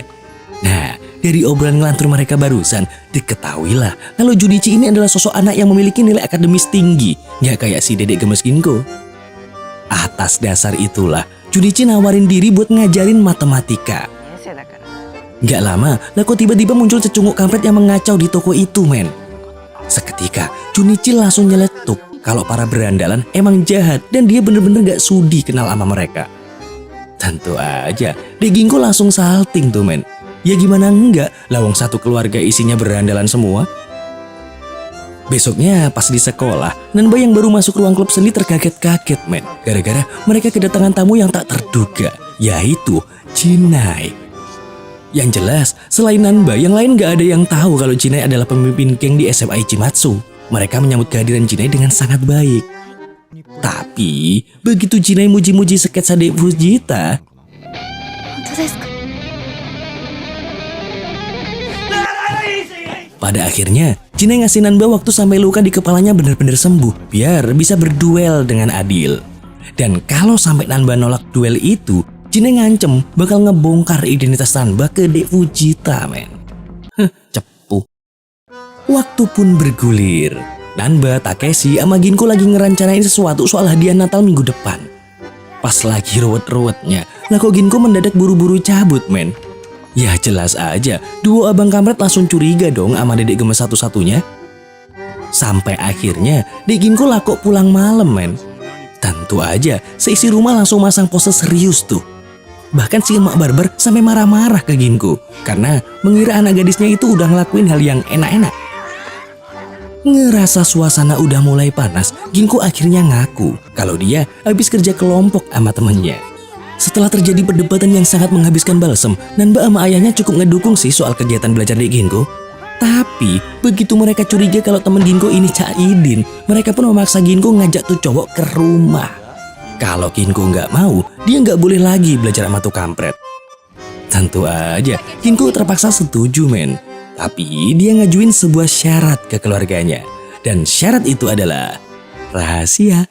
Nah, dari obrolan ngelantur mereka barusan, diketahuilah kalau Junichi ini adalah sosok anak yang memiliki nilai akademis tinggi, gak kayak si Dedek Gemes Ginko. Atas dasar itulah, Junichi nawarin diri buat ngajarin matematika. Gak lama, lah kok tiba-tiba muncul cecunguk kampret yang mengacau di toko itu men. Seketika, Junichi langsung nyeletuk kalau para berandalan emang jahat dan dia bener-bener gak sudi kenal sama mereka. Tentu aja, Dek Ginko langsung salting tuh men. Ya gimana enggak, lawang satu keluarga isinya berandalan semua. Besoknya pas di sekolah, Nanba yang baru masuk ruang klub seni terkaget-kaget men. Gara-gara mereka kedatangan tamu yang tak terduga, yaitu Jinai. Yang jelas, selain Nanba, yang lain gak ada yang tahu kalau Jinai adalah pemimpin geng di SMA Ichimatsu. Mereka menyambut kehadiran Jinai dengan sangat baik. Tapi, begitu Jinai muji-muji sketsa Dek Fujita, pada akhirnya, Jinai ngasih Nanba waktu sampai luka di kepalanya benar-benar sembuh biar bisa berduel dengan adil. Dan kalau sampai Nanba nolak duel itu, Jinai ngancem bakal ngebongkar identitas Nanba ke Dek Fujita men. Cepu. Waktu pun bergulir. Nanba, Takeshi, sama Ginko lagi ngerancanain sesuatu soal hadiah Natal minggu depan. Pas lagi ruwet-ruwetnya, lah kok Ginko mendadak buru-buru cabut men. Ya jelas aja, duo abang kampret langsung curiga dong sama Dedek Gemes satu-satunya. Sampai akhirnya Dek Ginko lah kok pulang malam men. Tentu aja seisi rumah langsung masang pose serius tuh. Bahkan si emak barber sampai marah-marah ke Ginko karena mengira anak gadisnya itu udah ngelakuin hal yang enak-enak. Ngerasa suasana udah mulai panas, Ginko akhirnya ngaku kalau dia habis kerja kelompok sama temennya. Setelah terjadi perdebatan yang sangat menghabiskan balsem, Nanba sama ayahnya cukup ngedukung sih soal kegiatan belajar Dek Ginko. Tapi begitu mereka curiga kalau temen Ginko ini Caidin, mereka pun memaksa Ginko ngajak tuh cowok ke rumah. Kalau Ginko nggak mau, dia nggak boleh lagi belajar sama tuh kampret. Tentu aja, Ginko terpaksa setuju men. Tapi dia ngajuin sebuah syarat ke keluarganya. Dan syarat itu adalah rahasia.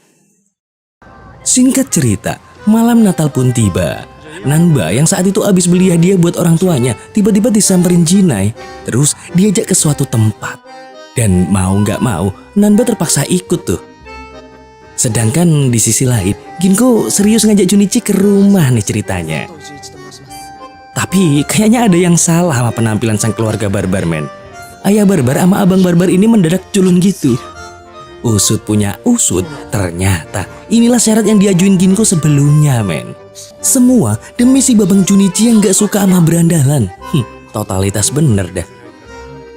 Singkat cerita, malam Natal pun tiba. Nanba yang saat itu habis beli hadiah buat orang tuanya tiba-tiba disamperin Jinai, terus diajak ke suatu tempat. Dan mau nggak mau, Nanba terpaksa ikut tuh. Sedangkan di sisi lain, Ginko serius ngajak Junichi ke rumah nih ceritanya. Tapi kayaknya ada yang salah sama penampilan sang keluarga barbar, men. Ayah barbar sama abang barbar ini mendadak culun gitu. Usut punya usut, ternyata inilah syarat yang diajuin Ginko sebelumnya, men. Semua demi si babang Junichi yang gak suka sama berandalan. Totalitas bener dah.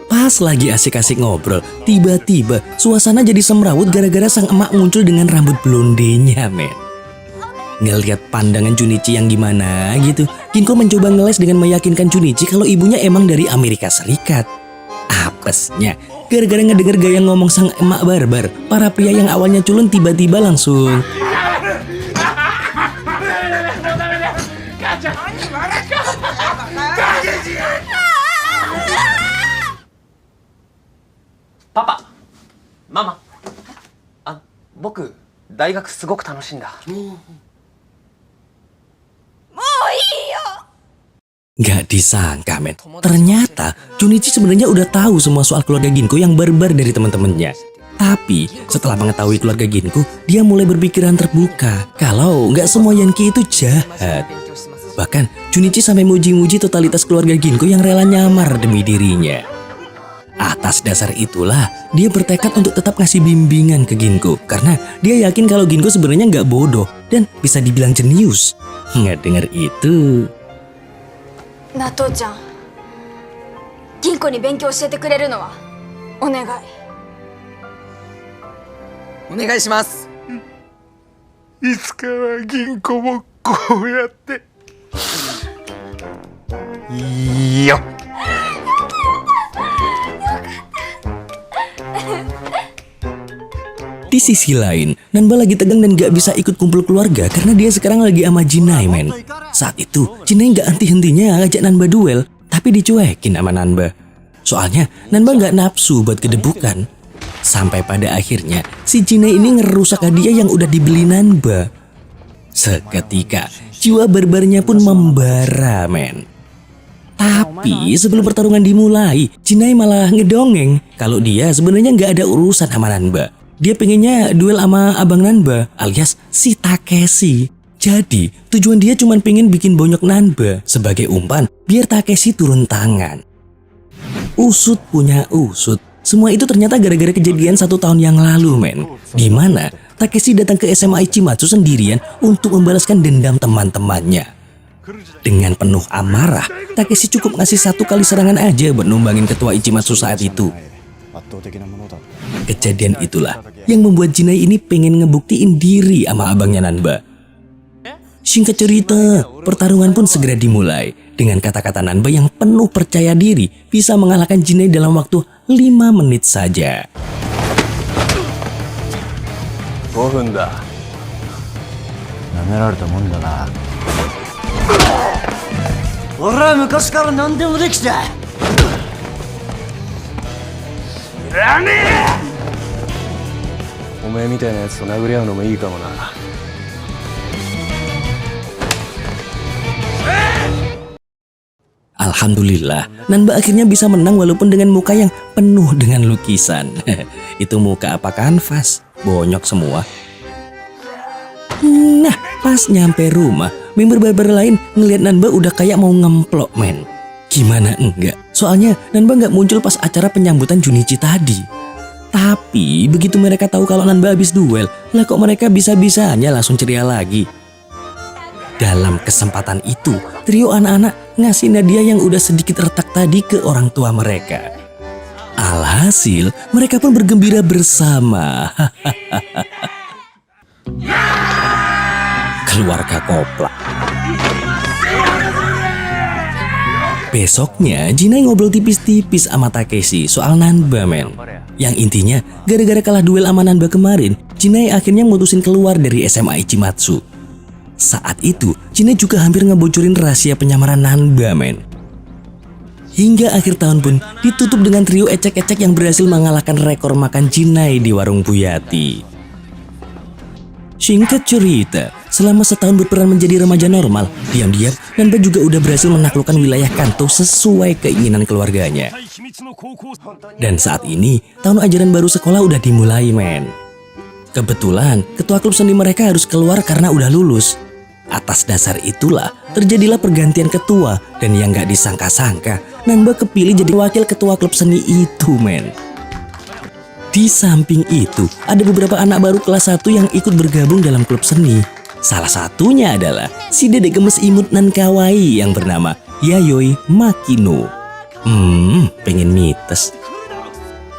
Pas lagi asik-asik ngobrol, tiba-tiba suasana jadi semrawut gara-gara sang emak muncul dengan rambut blondenya, men. Ngeliat pandangan Junichi yang gimana gitu, Ginko mencoba ngeles dengan meyakinkan Junichi kalau ibunya emang dari Amerika Serikat. Apesnya, gara-gara ngedenger gaya ngomong sang emak barbar, para pria yang awalnya culun tiba-tiba langsung Papa, Mama, 僕、大学すごく楽しいんだ。 Gak disangka, men. Ternyata Junichi sebenarnya udah tahu semua soal keluarga Ginko yang barbar dari teman-temannya. Tapi setelah mengetahui keluarga Ginko, dia mulai berpikiran terbuka kalau nggak semua Yankee itu jahat. Bahkan Junichi sampai muji-muji totalitas keluarga Ginko yang rela nyamar demi dirinya. Atas dasar itulah dia bertekad untuk tetap ngasih bimbingan ke Ginko karena dia yakin kalau Ginko sebenarnya nggak bodoh dan bisa dibilang jenius. Nggak denger itu. なあ父ちゃん、銀行に勉強教えてくれるのはお願い。お願いします。いつかは銀行もこうやっていいよ。 Di sisi lain, Nanba lagi tegang dan gak bisa ikut kumpul keluarga karena dia sekarang lagi sama Jinai, men. Saat itu, Jinai gak henti-hentinya ngajak Nanba duel, tapi dicuekin sama Nanba. Soalnya, Nanba gak nafsu buat kedebukan. Sampai pada akhirnya, si Jinai ini ngerusak hadiah yang udah dibeli Nanba. Seketika, jiwa barbarnya pun membara, men. Tapi sebelum pertarungan dimulai, Jinai malah ngedongeng kalau dia sebenarnya gak ada urusan sama Nanba. Dia pengennya duel sama abang Nanba alias si Takeshi. Jadi tujuan dia cuma pengen bikin bonyok Nanba sebagai umpan biar Takeshi turun tangan. Usut punya usut. Semua itu ternyata gara-gara kejadian 1 tahun yang lalu, men. Dimana Takeshi datang ke SMA Ichimatsu sendirian untuk membalaskan dendam teman-temannya. Dengan penuh amarah, Takeshi cukup ngasih 1 kali serangan aja buat numbangin ketua Ichimatsu saat itu. Kejadian itulah yang membuat Jinai ini pengen ngebuktiin diri sama abangnya Nanba. Singkat cerita, pertarungan pun segera dimulai dengan kata-kata Nanba yang penuh percaya diri bisa mengalahkan Jinai dalam waktu 5 menit saja. 5分だ。舐められたもんだな。俺は昔から何でもできた。お前みたいなやつと殴り合うのもいいかもな。Alhamdulillah, Nanba akhirnya bisa menang walaupun dengan muka yang penuh dengan lukisan. Itu muka apa kanvas? Bonyok semua. Nah, pas nyampe rumah, member barbar lain ngelihat Nanba udah kayak mau ngemplok, men. Gimana enggak? Soalnya Nanba nggak muncul pas acara penyambutan Junichi tadi. Tapi begitu mereka tahu kalau Nanba habis duel, lah kok mereka bisa-bisanya langsung ceria lagi. Dalam kesempatan itu, trio anak-anak ngasih hadiah yang udah sedikit retak tadi ke orang tua mereka. Alhasil, mereka pun bergembira bersama. Keluarga Koplak. Besoknya, Jinai ngobrol tipis-tipis sama Takeshi soal Nanba, men. Yang intinya, gara-gara kalah duel sama Nanba kemarin, Jinai akhirnya mutusin keluar dari SMA Ichimatsu. Saat itu, Jinai juga hampir ngebocorin rahasia penyamaran Nanba, men. Hingga akhir tahun pun ditutup dengan trio ecek-ecek yang berhasil mengalahkan rekor makan Jinai di warung Buyati. Singkat cerita, selama setahun berperan menjadi remaja normal, diam-diam Nanba juga udah berhasil menaklukkan wilayah Kanto sesuai keinginan keluarganya. Dan saat ini, tahun ajaran baru sekolah udah dimulai, men. Kebetulan, ketua klub seni mereka harus keluar karena udah lulus. Atas dasar itulah, terjadilah pergantian ketua, dan yang gak disangka-sangka, Nanba kepilih jadi wakil ketua klub seni itu, men. Di samping itu, ada beberapa anak baru kelas 1 yang ikut bergabung dalam klub seni. Salah satunya adalah si dedek gemes imut nan kawaii yang bernama Yayoi Makino. Pengen mites.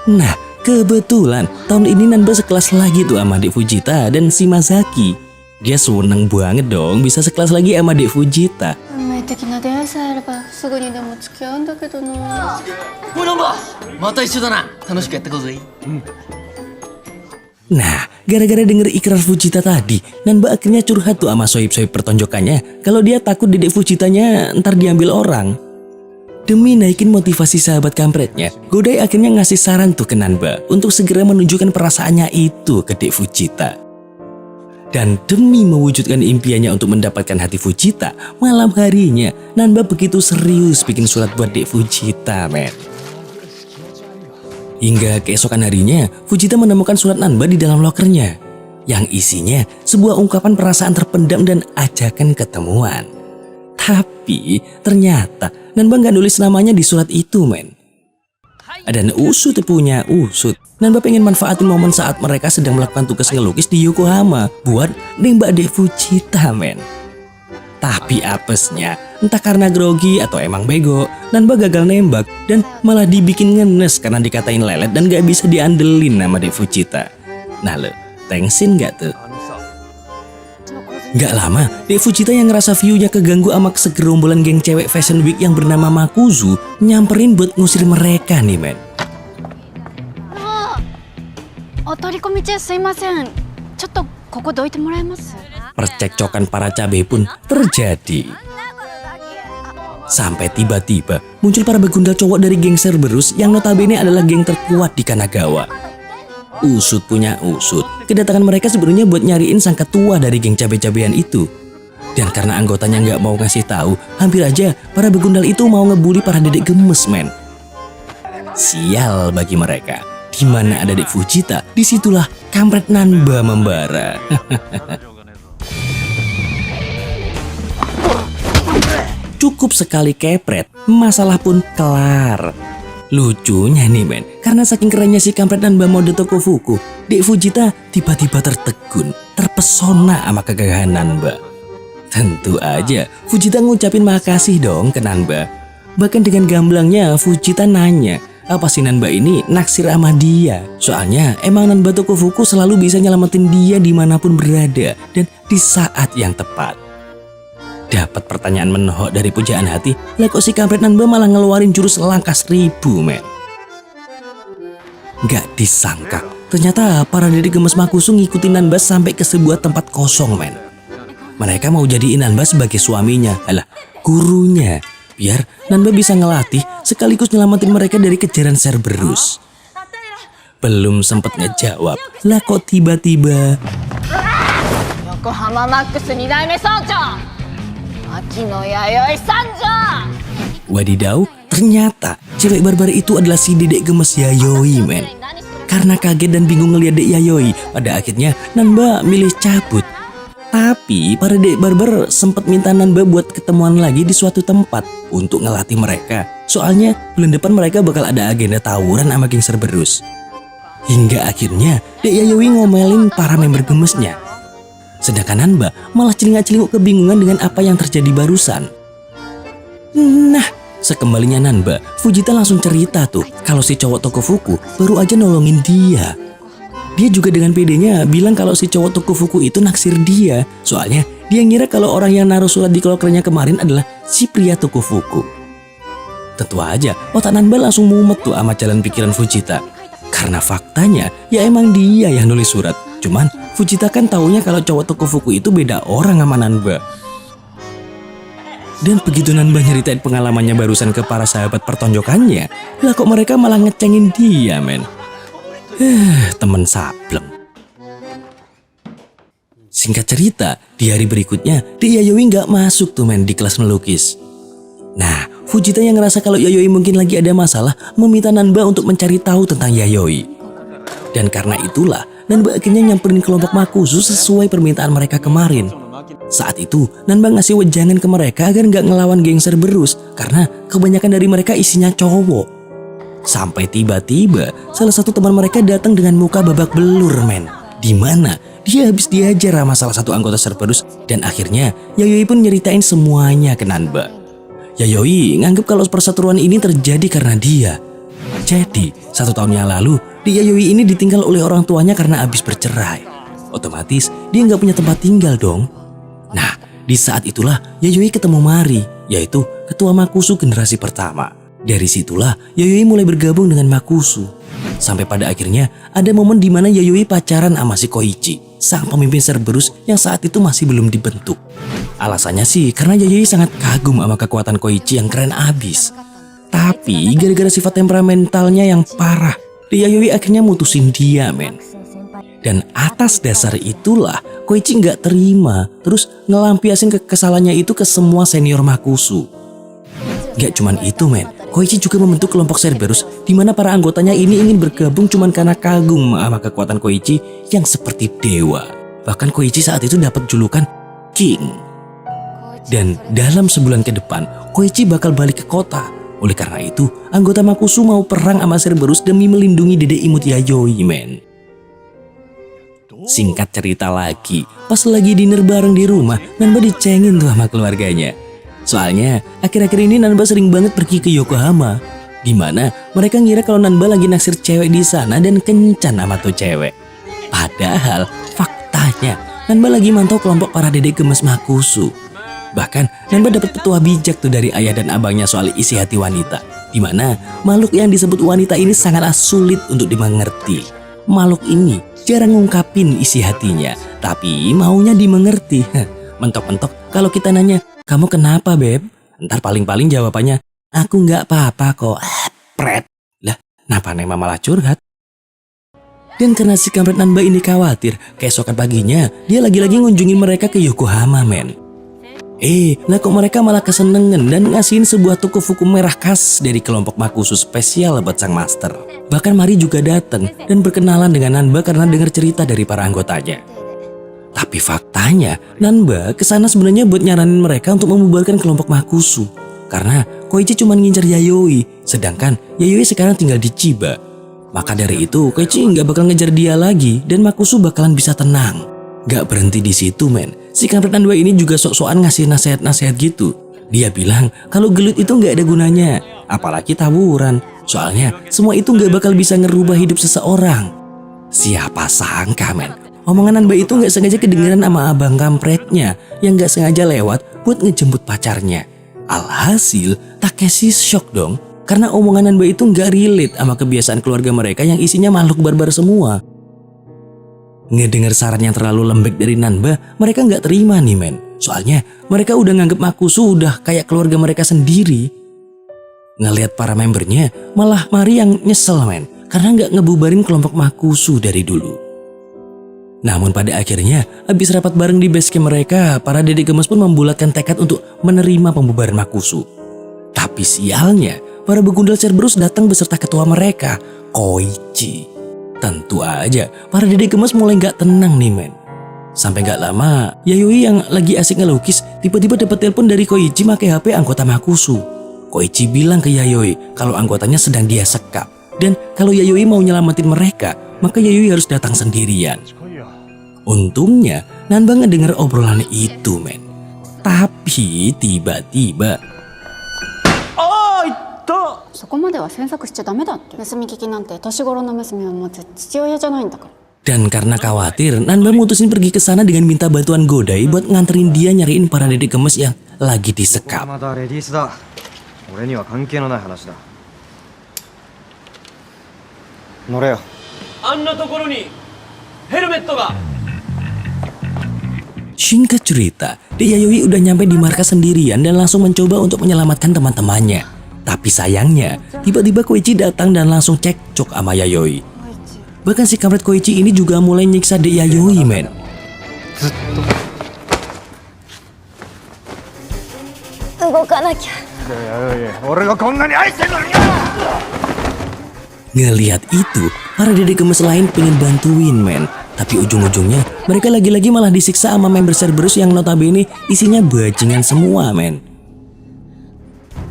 Nah, kebetulan tahun ini Nanba sekelas lagi tuh sama Dek Fujita dan si Masaki. Dia seneng banget dong bisa sekelas lagi sama Dek Fujita. Nah, gara-gara denger ikrar Fujita tadi, Nanba akhirnya curhat tuh sama sohib-sohib pertonjokannya kalau dia takut dedek Fujitanya ntar diambil orang. Demi naikin motivasi sahabat kampretnya, Godai akhirnya ngasih saran tuh ke Nanba untuk segera menunjukkan perasaannya itu ke Dek Fujita. Dan demi mewujudkan impiannya untuk mendapatkan hati Fujita, malam harinya Nanba begitu serius bikin surat buat Dek Fujita, men. Hingga keesokan harinya, Fujita menemukan surat Nanba di dalam lokernya. Yang isinya sebuah ungkapan perasaan terpendam dan ajakan ketemuan. Tapi ternyata Nanba nggak nulis namanya di surat itu, men. Dan usut punya usut. Nanba pengen manfaatin momen saat mereka sedang melakukan tugas ngelukis di Yokohama buat nembak Dek Fujita, men. Tapi apesnya, entah karena grogi atau emang bego, Nanba gagal nembak dan malah dibikin ngenes karena dikatain lelet dan gak bisa diandelin sama Dek Fujita. Nah lo, thanksin gak tuh? Gak lama, Dek Fujita yang ngerasa view-nya keganggu sama segerombolan geng cewek Fashion Week yang bernama Makuzu nyamperin buat ngusir mereka nih, men. Percekcokan para cabe pun terjadi. Sampai tiba-tiba muncul para begundal cowok dari geng Cerberus yang notabene adalah geng terkuat di Kanagawa. Usut punya usut, kedatangan mereka sebenarnya buat nyariin sang ketua dari geng cabe-cabean itu. Dan karena anggotanya nggak mau ngasih tahu, hampir aja para begundal itu mau ngebully para dedek gemes, men. Sial bagi mereka. Di mana ada Dek Fujita, disitulah kampret Nanba membara. Cukup sekali kepret, masalah pun kelar. Lucunya nih, men, karena saking kerennya si kampret Nanba mode Tokofuku, Dek Fujita tiba-tiba tertegun, terpesona sama kegagahan Nanba. Tentu aja, Fujita ngucapin makasih dong ke Nanba. Bahkan dengan gamblangnya, Fujita nanya, apa si Nanba ini naksir sama dia? Soalnya emang Nanba Tokofuku selalu bisa nyelamatin dia dimanapun berada dan di saat yang tepat. Dapat pertanyaan menohok dari pujaan hati, lah kok si kampret Nanba malah ngeluarin jurus langkah 1000, men. Gak disangka, ternyata para dedek gemes Makuzu ngikutin Nanba sampai ke sebuah tempat kosong, men. Mereka mau jadiin Nanba sebagai suaminya, alah, gurunya. Biar Nanba bisa ngelatih sekaligus nyelamatin mereka dari kejaran Cerberus. Belum sempet ngejawab, lah kok tiba-tiba Yokohama Max 2代目村長牧野弥生参上。 wadidaw, ternyata cewek barbar itu adalah si dedek gemes Yayoi, men. Karena kaget dan bingung ngeliat Dek Yayoi, pada akhirnya Nanba milih cabut. Tapi para dedek barbar sempat minta Nanba buat ketemuan lagi di suatu tempat untuk ngelatih mereka. Soalnya bulan depan mereka bakal ada agenda tawuran sama geng Cerberus. Hingga akhirnya Dek Yayoi ngomelin para member gemesnya. Sedangkan Nanba malah celingak-celinguk kebingungan dengan apa yang terjadi barusan. Nah, sekembalinya Nanba, Fujita langsung cerita tuh kalau si cowok Tokofuku baru aja nolongin dia. Dia juga dengan pedenya bilang kalau si cowok Tokofuku itu naksir dia. Soalnya dia ngira kalau orang yang naruh surat di lokernya kemarin adalah si pria Tokofuku. Tentu aja otak Nanba langsung mumet tuh sama jalan pikiran Fujita. Karena faktanya ya emang dia yang nulis surat. Cuman Fujita kan taunya kalau cowok Tokofuku itu beda orang sama Nanba. Dan begitu Nanba nyeritain pengalamannya barusan ke para sahabat pertonjokannya, lah kok mereka malah ngecengin dia, men. Temen sableng. Singkat cerita, di hari berikutnya, Dek Yayoi nggak masuk tuh men di kelas melukis. Nah, Fujita yang ngerasa kalau Yayoi mungkin lagi ada masalah, meminta Nanba untuk mencari tahu tentang Yayoi. Dan karena itulah, Nanba akhirnya nyamperin kelompok Makusu sesuai permintaan mereka kemarin. Saat itu, Nanba ngasih wejangan ke mereka agar nggak ngelawan geng Cerberus, karena kebanyakan dari mereka isinya cowok. Sampai tiba-tiba, salah satu teman mereka datang dengan muka babak belur men. Dimana dia habis diajar sama salah satu anggota Cerberus, dan akhirnya Yayoi pun nyeritain semuanya ke Nanba. Yayoi nganggep kalau perseteruan ini terjadi karena dia. Jadi, 1 tahun yang lalu, Yayoi ini ditinggal oleh orang tuanya karena habis bercerai. Otomatis, dia nggak punya tempat tinggal dong. Nah, di saat itulah Yayoi ketemu Mari, yaitu ketua Makusu generasi pertama. Dari situlah Yayoi mulai bergabung dengan Makusu. Sampai pada akhirnya ada momen di mana Yayoi pacaran sama si Koichi, sang pemimpin Cerberus yang saat itu masih belum dibentuk. Alasannya sih karena Yayoi sangat kagum sama kekuatan Koichi yang keren abis. Tapi gara-gara sifat temperamentalnya yang parah, Yayoi akhirnya mutusin dia men. Dan atas dasar itulah Koichi nggak terima, terus ngelampiasin kesalahannya itu ke semua senior Makusu. Gak cuman itu men, Koichi juga membentuk kelompok Cerberus di mana para anggotanya ini ingin bergabung cuman karena kagum sama kekuatan Koichi yang seperti dewa. Bahkan Koichi saat itu dapat julukan King. Dan dalam sebulan ke depan, Koichi bakal balik ke kota. Oleh karena itu, anggota Makusu mau perang sama Cerberus demi melindungi Dede Imut Yayoi men. Singkat cerita lagi, pas lagi dinner bareng di rumah, Nanba dicengin tuh sama keluarganya. Soalnya, akhir-akhir ini Nanba sering banget pergi ke Yokohama, di mana mereka ngira kalau Nanba lagi naksir cewek di sana dan kencan sama tuh cewek. Padahal, faktanya, Nanba lagi mantau kelompok para dedek gemes Makusu. Bahkan, Nanba dapat petua bijak tuh dari ayah dan abangnya soal isi hati wanita, di mana makhluk yang disebut wanita ini sangatlah sulit untuk dimengerti. Makhluk ini jarang ngungkapin isi hatinya, tapi maunya dimengerti. Mentok-mentok kalau kita nanya, "Kamu kenapa, Beb?" Ntar paling-paling jawabannya, "Aku nggak apa-apa kok." Pret. Lah, kenapa Nema malah curhat? Dan karena si kampret Nanba ini khawatir, keesokan paginya dia lagi-lagi ngunjungin mereka ke Yokohama, men. Lah kok mereka malah kesenengan dan ngasihin sebuah toko fuku merah khas dari kelompok Makusu spesial buat sang master. Bahkan Mari juga datang dan berkenalan dengan Nanba karena dengar cerita dari para anggotanya. Tapi faktanya, Nanba kesana sebenarnya buat nyaranin mereka untuk membubarkan kelompok Makusu. Karena Koichi cuma ngincar Yayoi, sedangkan Yayoi sekarang tinggal di Chiba. Maka dari itu, Koichi nggak bakal ngejar dia lagi dan Makusu bakalan bisa tenang. Gak berhenti di situ men, si kampret Nanba ini juga sok-sokan ngasih nasihat-nasihat gitu. Dia bilang kalau gelut itu nggak ada gunanya, apalagi tawuran. Soalnya semua itu nggak bakal bisa ngerubah hidup seseorang. Siapa sangka men, omongan Nanba itu nggak sengaja kedengeran sama abang kampretnya yang nggak sengaja lewat buat ngejemput pacarnya. Alhasil Takeshi shock dong, karena omongan Nanba itu nggak relate sama kebiasaan keluarga mereka yang isinya makhluk barbar semua. Ngedengar saran yang terlalu lembek dari Nanba, mereka nggak terima nih men. Soalnya mereka udah nganggep Makusu udah kayak keluarga mereka sendiri. Ngelihat para membernya, malah Mari yang nyesel men, karena nggak ngebubarin kelompok Makusu dari dulu. Namun pada akhirnya, habis rapat bareng di base camp mereka, para dedek gemes pun membulatkan tekad untuk menerima pembubaran Makusu. Tapi sialnya, para begundal Cerberus datang beserta ketua mereka, Koichi. Tentu aja, para dedek gemes mulai gak tenang nih men. Sampai gak lama, Yayoi yang lagi asik ngelukis tiba-tiba dapat telepon dari Koichi pakai HP anggota Makusu. Koichi bilang ke Yayoi kalau anggotanya sedang dia sekap. Dan kalau Yayoi mau nyelamatin mereka, maka Yayoi harus datang sendirian. Untungnya, Nanba ngedenger obrolan itu men. Tapi tiba-tiba, そこまでは詮索しちゃダメだって。盗み聞きなんて年頃の娘を持つ父親じゃないんだから。 Dan karena khawatir, Nanba mutusin pergi ke sana dengan minta bantuan Godai buat nganterin dia nyariin para dedek gemes yang lagi disekap. まだレディースだ。俺には関係のない話だ。乗れよ。あんなところにヘルメットが。 Singkat cerita, Yayoi udah nyampe di markas sendirian dan langsung mencoba untuk menyelamatkan teman-temannya. Tapi sayangnya, tiba-tiba Koichi datang dan langsung cekcok sama Yayoi. Bahkan si kampret Koichi ini juga mulai nyiksa Dek Yayoi men. ずっ動かなきゃ。と。いや俺がこんなに愛してんのによ。 Ngelihat itu, para dedek gemes lain pengen bantuin men. Tapi ujung-ujungnya mereka lagi-lagi malah disiksa sama member Cerberus yang notabene isinya bajingan semua men.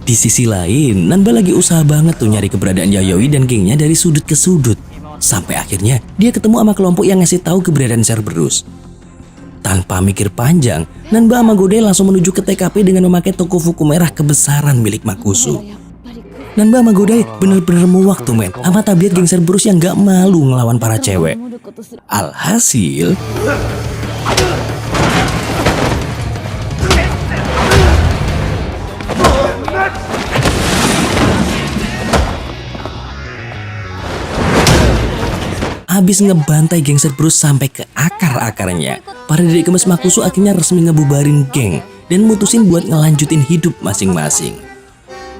Di sisi lain, Nanba lagi usaha banget tuh nyari keberadaan Yayoi dan gengnya dari sudut ke sudut. Sampai akhirnya dia ketemu sama kelompok yang ngasih tahu keberadaan Cerberus. Tanpa mikir panjang, Nanba sama Godai langsung menuju ke TKP dengan memakai tokufuku merah kebesaran milik Makusu. Nanba sama Godai bener-bener mau waktu men sama tabiat geng Cerberus yang gak malu ngelawan para cewek. Alhasil habis ngebantai geng Cerberus sampai ke akar-akarnya, para dedek gemes Makusu akhirnya resmi ngebubarin geng dan mutusin buat ngelanjutin hidup masing-masing.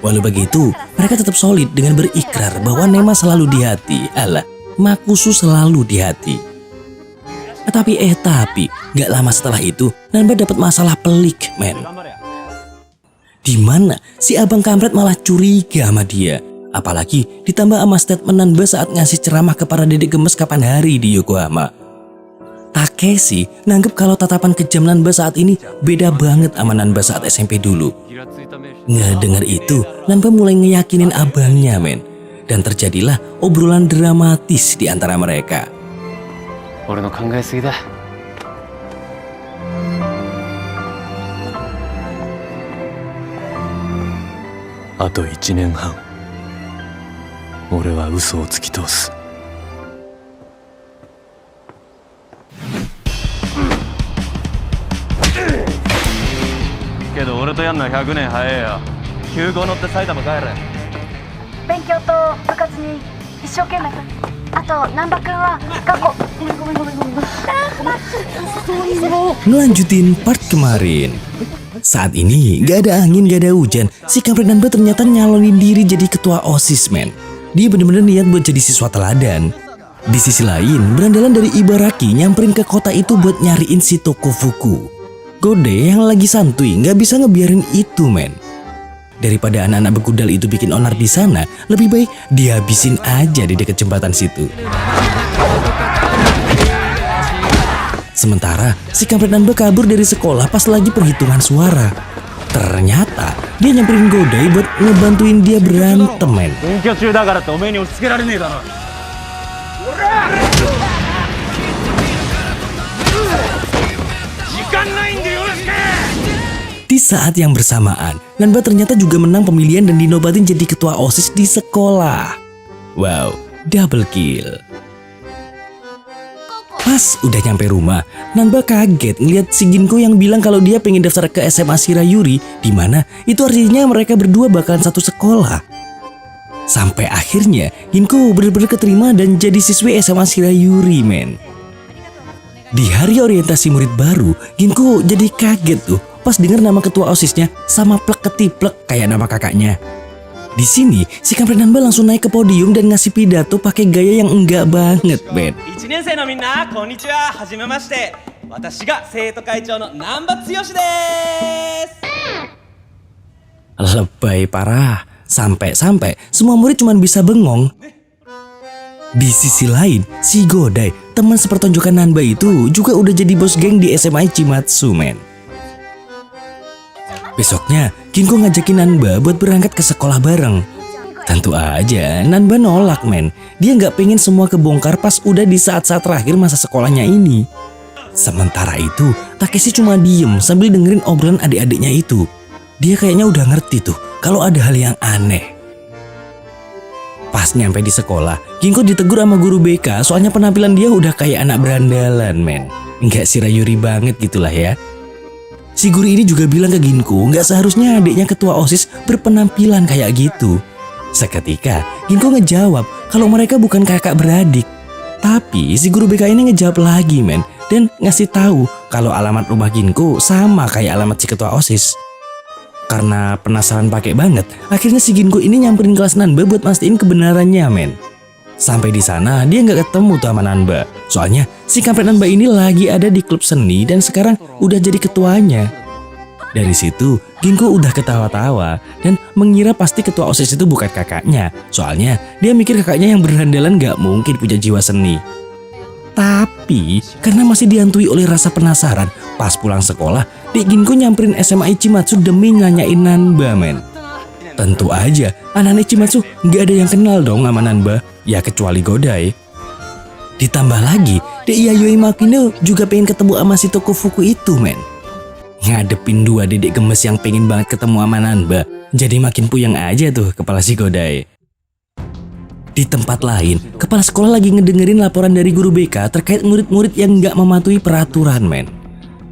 Walau begitu, mereka tetap solid dengan berikrar bahwa Nema selalu di hati. Alah, Makusu selalu di hati. Tapi gak lama setelah itu, Nanba dapat masalah pelik, men. Dimana si abang kampret malah curiga sama dia. Apalagi ditambah sama statement Nanba saat ngasih ceramah ke para dedek gemes kapan hari di Yokohama. Takeshi nganggep kalau tatapan kejam Nanba saat ini beda banget sama Nanba saat SMP dulu. Ngedenger itu, Nanba mulai ngeyakinin abangnya men. Dan terjadilah obrolan dramatis di antara mereka. 俺の考えすぎだ。あと1年半、俺は嘘を突き通す。けど俺とやんのは100年早えよ。急行乗って埼玉帰れ。勉強と部活に一生懸命。あと難波くんは学校。ごめん。Ngelanjutin part kemarin. Saat ini gak ada angin, gak ada hujan. Si kampret Nanba ternyata nyalonin diri jadi ketua OSIS men. Dia bener-bener niat buat jadi siswa teladan. Di sisi lain, berandalan dari Ibaraki nyamperin ke kota itu buat nyariin si Tokufuku. Godai yang lagi santuy gak bisa ngebiarin itu men. Daripada anak-anak begudal itu bikin onar di sana, lebih baik dihabisin aja di dekat jembatan situ. Sementara si kampret Nanba kabur dari sekolah pas lagi perhitungan suara. Ternyata dia nyamperin Godai buat ngebantuin dia berantem men. 勉強中だからっておめえに押し付けられねえだろ。時間ないんでよろしく。 Di saat yang bersamaan, Nanba ternyata juga menang pemilihan dan dinobatin jadi ketua OSIS di sekolah. Wow, double kill. Pas udah nyampe rumah, Nanba kaget ngeliat si Ginko yang bilang kalau dia pengen daftar ke SMA Shirayuri, di mana itu artinya mereka berdua bakalan satu sekolah. Sampai akhirnya Ginko bener-bener keterima dan jadi siswi SMA Shirayuri men. Di hari orientasi murid baru, Ginko jadi kaget tuh pas denger nama ketua OSISnya sama plek ketiplek kayak nama kakaknya. Di sini, si kampret Nanba langsung naik ke podium dan ngasih pidato pakai gaya yang enggak banget, men. 1年生のみんな、こんにちは。はじめまして。私が生徒会長の難波剛です。 Lebay parah. Sampai-sampai semua murid cuma bisa bengong. Di sisi lain, si Godai, teman sepertonjokan Nanba itu juga udah jadi bos geng di SMA Chimatsu, men. Besoknya, Ginko ngajakin Nanba buat berangkat ke sekolah bareng. Tentu aja, Nanba nolak men. Dia nggak pengen semua kebongkar pas udah di saat-saat terakhir masa sekolahnya ini. Sementara itu, Takeshi cuma diem sambil dengerin obrolan adik-adiknya itu. Dia kayaknya udah ngerti tuh kalau ada hal yang aneh. Pas nyampe di sekolah, Ginko ditegur sama guru BK soalnya penampilan dia udah kayak anak berandalan men. Nggak Shirayuri banget gitulah ya. Si guru ini juga bilang ke Ginko nggak seharusnya adiknya ketua OSIS berpenampilan kayak gitu. Seketika Ginko ngejawab kalau mereka bukan kakak beradik. Tapi si guru BK ini ngejawab lagi men dan ngasih tahu kalau alamat rumah Ginko sama kayak alamat si ketua OSIS. Karena penasaran pakai banget, akhirnya si Ginko ini nyamperin kelas Nanba buat mastiin kebenarannya men. Sampai di sana dia nggak ketemu tuh sama Nanba. Soalnya si kampret Nanba ini lagi ada di klub seni dan sekarang udah jadi ketuanya. Dari situ Ginko udah ketawa-tawa dan mengira pasti ketua OSIS itu bukan kakaknya. Soalnya dia mikir kakaknya yang berandalan gak mungkin punya jiwa seni. Tapi karena masih dihantui oleh rasa penasaran, pas pulang sekolah Dek Ginko nyamperin SMA Ichimatsu demi nanyain Nanba, men. Tentu aja anak-anak Ichimatsu gak ada yang kenal dong sama Nanba, ya kecuali Godai. Ditambah lagi Dek Yayoi Makino juga pengen ketemu sama si Tokofuku itu, men. Ngadepin dua dedek gemes yang pengen banget ketemu sama Nanba, jadi makin puyeng aja tuh kepala si Godai. Di tempat lain, kepala sekolah lagi ngedengerin laporan dari guru BK terkait murid-murid yang nggak mematuhi peraturan, men.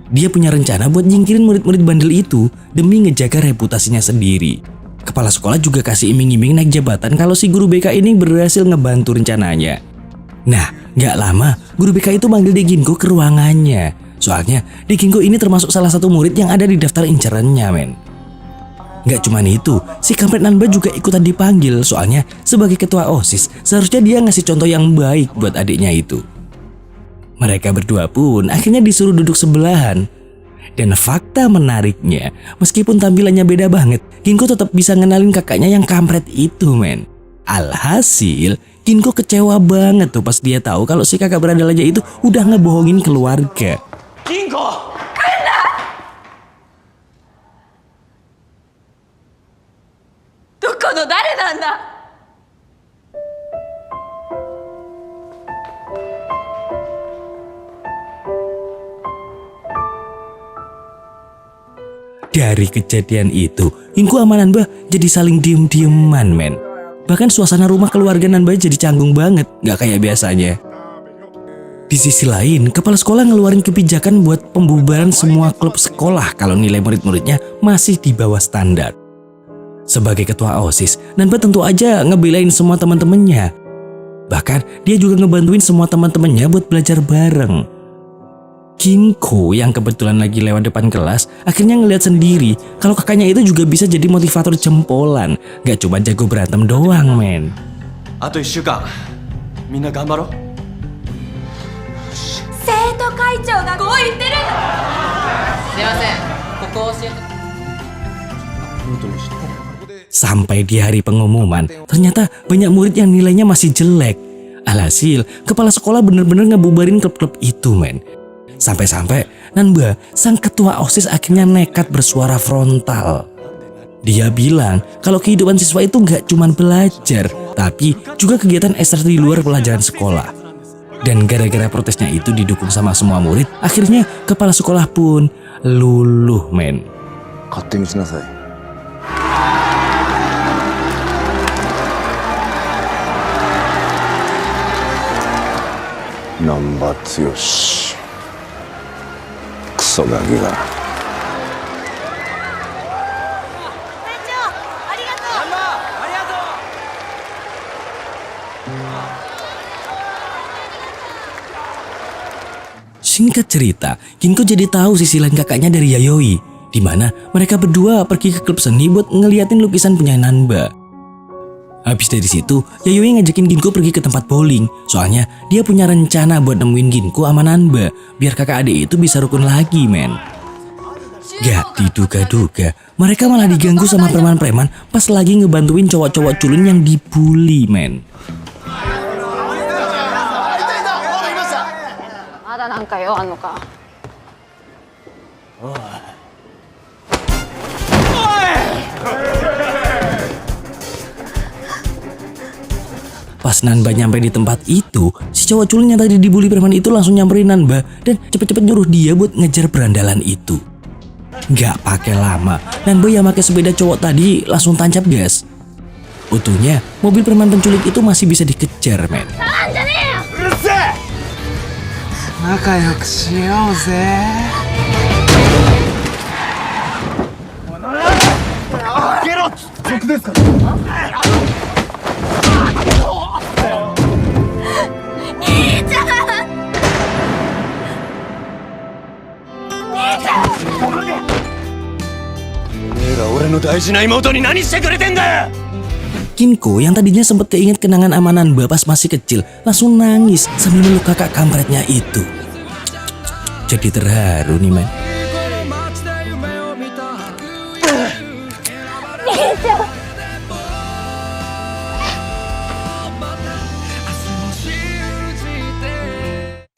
Dia punya rencana buat nyingkirin murid-murid bandel itu demi ngejaga reputasinya sendiri. Kepala sekolah juga kasih iming-iming naik jabatan kalau si guru BK ini berhasil ngebantu rencananya. Nah, nggak lama guru BK itu manggil Dek Ginko ke ruangannya. Soalnya Dek Ginko ini termasuk salah satu murid yang ada di daftar incerannya, men. Gak cuman itu, si kampret Nanba juga ikutan dipanggil. Soalnya sebagai ketua OSIS seharusnya dia ngasih contoh yang baik buat adiknya itu. Mereka berdua pun akhirnya disuruh duduk sebelahan. Dan fakta menariknya, meskipun tampilannya beda banget, Ginko tetap bisa ngenalin kakaknya yang kampret itu, men. Alhasil Ginko kecewa banget tuh pas dia tahu kalau si kakak berandalannya itu udah ngebohongin keluarga. 銀行どこの誰なんだ。 Dari kejadian itu, Ginko sama Nanba jadi saling diem-dieman, men. Bahkan suasana rumah keluarga Nanba jadi canggung banget, gak kayak biasanya. Di sisi lain, kepala sekolah ngeluarin kebijakan buat pembubaran semua klub sekolah kalau nilai murid-muridnya masih di bawah standar. Sebagai ketua OSIS, Nanba tentu aja ngebelain semua teman-temannya. Bahkan dia juga ngebantuin semua teman-temannya buat belajar bareng. Ginko yang kebetulan lagi lewat depan kelas akhirnya ngeliat sendiri kalau kakaknya itu juga bisa jadi motivator jempolan, gak cuma jago berantem doang, men. あと1週間みんな頑張ろう。生徒会長がこう言ってるの。すいません、ここ教えて。 Sampai di hari pengumuman, ternyata banyak murid yang nilainya masih jelek. Alhasil, kepala sekolah bener-bener ngebubarin klub-klub itu, men. Sampai-sampai Nanba, sang ketua OSIS akhirnya nekat bersuara frontal. Dia bilang kalau kehidupan siswa itu gak cuma belajar, tapi juga kegiatan ekstra di luar pelajaran sekolah. Dan gara-gara protesnya itu didukung sama semua murid, akhirnya kepala sekolah pun luluh, men. 勝手にしなさい。難波剛、クソガキが。 Singkat cerita, Ginko jadi tahu sisi lain kakaknya dari Yayoi, di mana mereka berdua pergi ke klub seni buat ngeliatin lukisan punya Nanba. Habis dari situ, Yayoi ngajakin Ginko pergi ke tempat bowling, soalnya dia punya rencana buat nemuin Ginko sama Nanba, biar kakak adik itu bisa rukun lagi, men. Gak diduga-duga, mereka malah diganggu sama preman-preman pas lagi ngebantuin cowok-cowok culun yang dibully, men. まだなんか用あんのか。 Pas Nanba nyampe di tempat itu, si cowok culun yang tadi dibully preman itu langsung nyamperin Nanba dan cepet-cepet nyuruh dia buat ngejar berandalan itu. Gak pakai lama, Nanba yang pakai sepeda cowok tadi langsung tancap gas. Untungnya mobil preman penculik itu masih bisa dikejar, men. 仲良くしようぜ。開けろ。僕ですか。兄ちゃん。兄ちゃん。てめえら俺の大事な妹に何してくれてんだよ。Ginko yang tadinya sempat keinget kenangan sama Nanba pas masih kecil langsung nangis sambil meluk kakak kampretnya itu. Jadi terharu nih men.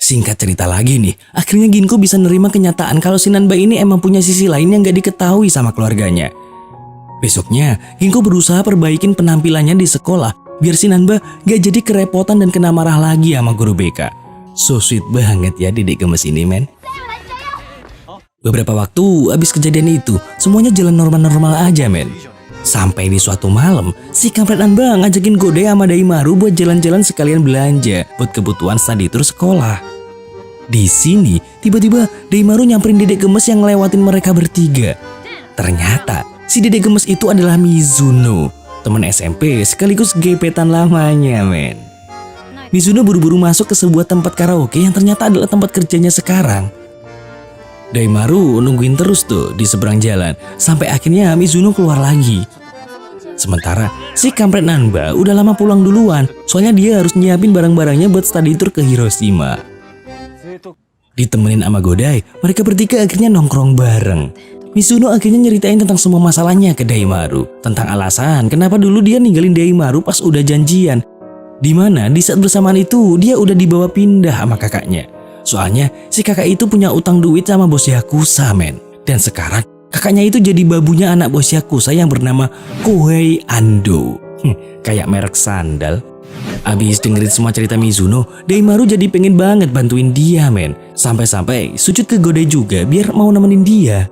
Singkat cerita lagi nih, akhirnya Ginko bisa nerima kenyataan kalau si Nanba ini emang punya sisi lain yang gak diketahui sama keluarganya. Besoknya, Ginko berusaha perbaikin penampilannya di sekolah biar si Nanba gak jadi kerepotan dan kena marah lagi sama guru BK. So sweet banget ya dedek gemes ini men. Beberapa waktu abis kejadian itu, semuanya jalan normal-normal aja men. Sampai di suatu malam, si kampret Nanba ngajakin Godai sama Daimaru buat jalan-jalan sekalian belanja buat kebutuhan study tour sekolah. Di sini, tiba-tiba Daimaru nyamperin dedek gemes yang ngelewatin mereka bertiga. Ternyata, si dedek gemes itu adalah Mizuno, teman SMP sekaligus gebetan lamanya men. Mizuno buru-buru masuk ke sebuah tempat karaoke yang ternyata adalah tempat kerjanya sekarang. Daimaru nungguin terus tuh di seberang jalan, sampai akhirnya Mizuno keluar lagi. Sementara si kampret Nanba udah lama pulang duluan, soalnya dia harus nyiapin barang-barangnya buat study tour ke Hiroshima. Ditemenin sama Godai, mereka bertiga akhirnya nongkrong bareng. Mizuno akhirnya nyeritain tentang semua masalahnya ke Daimaru, tentang alasan kenapa dulu dia ninggalin Daimaru pas udah janjian. Dimana di saat bersamaan itu dia udah dibawa pindah sama kakaknya. Soalnya si kakak itu punya utang duit sama bos Yakuza men. Dan sekarang kakaknya itu jadi babunya anak bos Yakuza yang bernama Kohei Ando. Kayak merek sandal. Abis dengerin semua cerita Mizuno, Daimaru jadi pengen banget bantuin dia men. Sampai-sampai sujud ke Godai juga biar mau nemenin dia.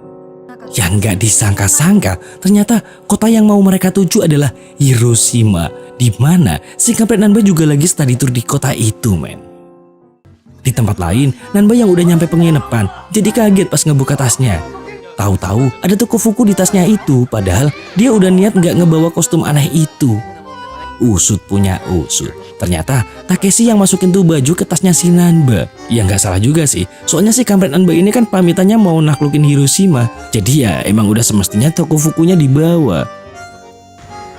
Yang gak disangka-sangka, ternyata kota yang mau mereka tuju adalah Hiroshima, di mana si kampret Nanba juga lagi study tour di kota itu men. Di tempat lain, Nanba yang udah nyampe penginapan jadi kaget pas ngebuka tasnya. Tahu-tahu ada Tokofuku di tasnya itu, padahal dia udah niat gak ngebawa kostum aneh itu. Usut punya usut. Ternyata Takeshi yang masukin tuh baju ke tasnya si Nanba. Ya nggak salah juga sih, soalnya si kampret Nanba ini kan pamitannya mau naklukin Hiroshima. Jadi ya emang udah semestinya Tokofukunya dibawa.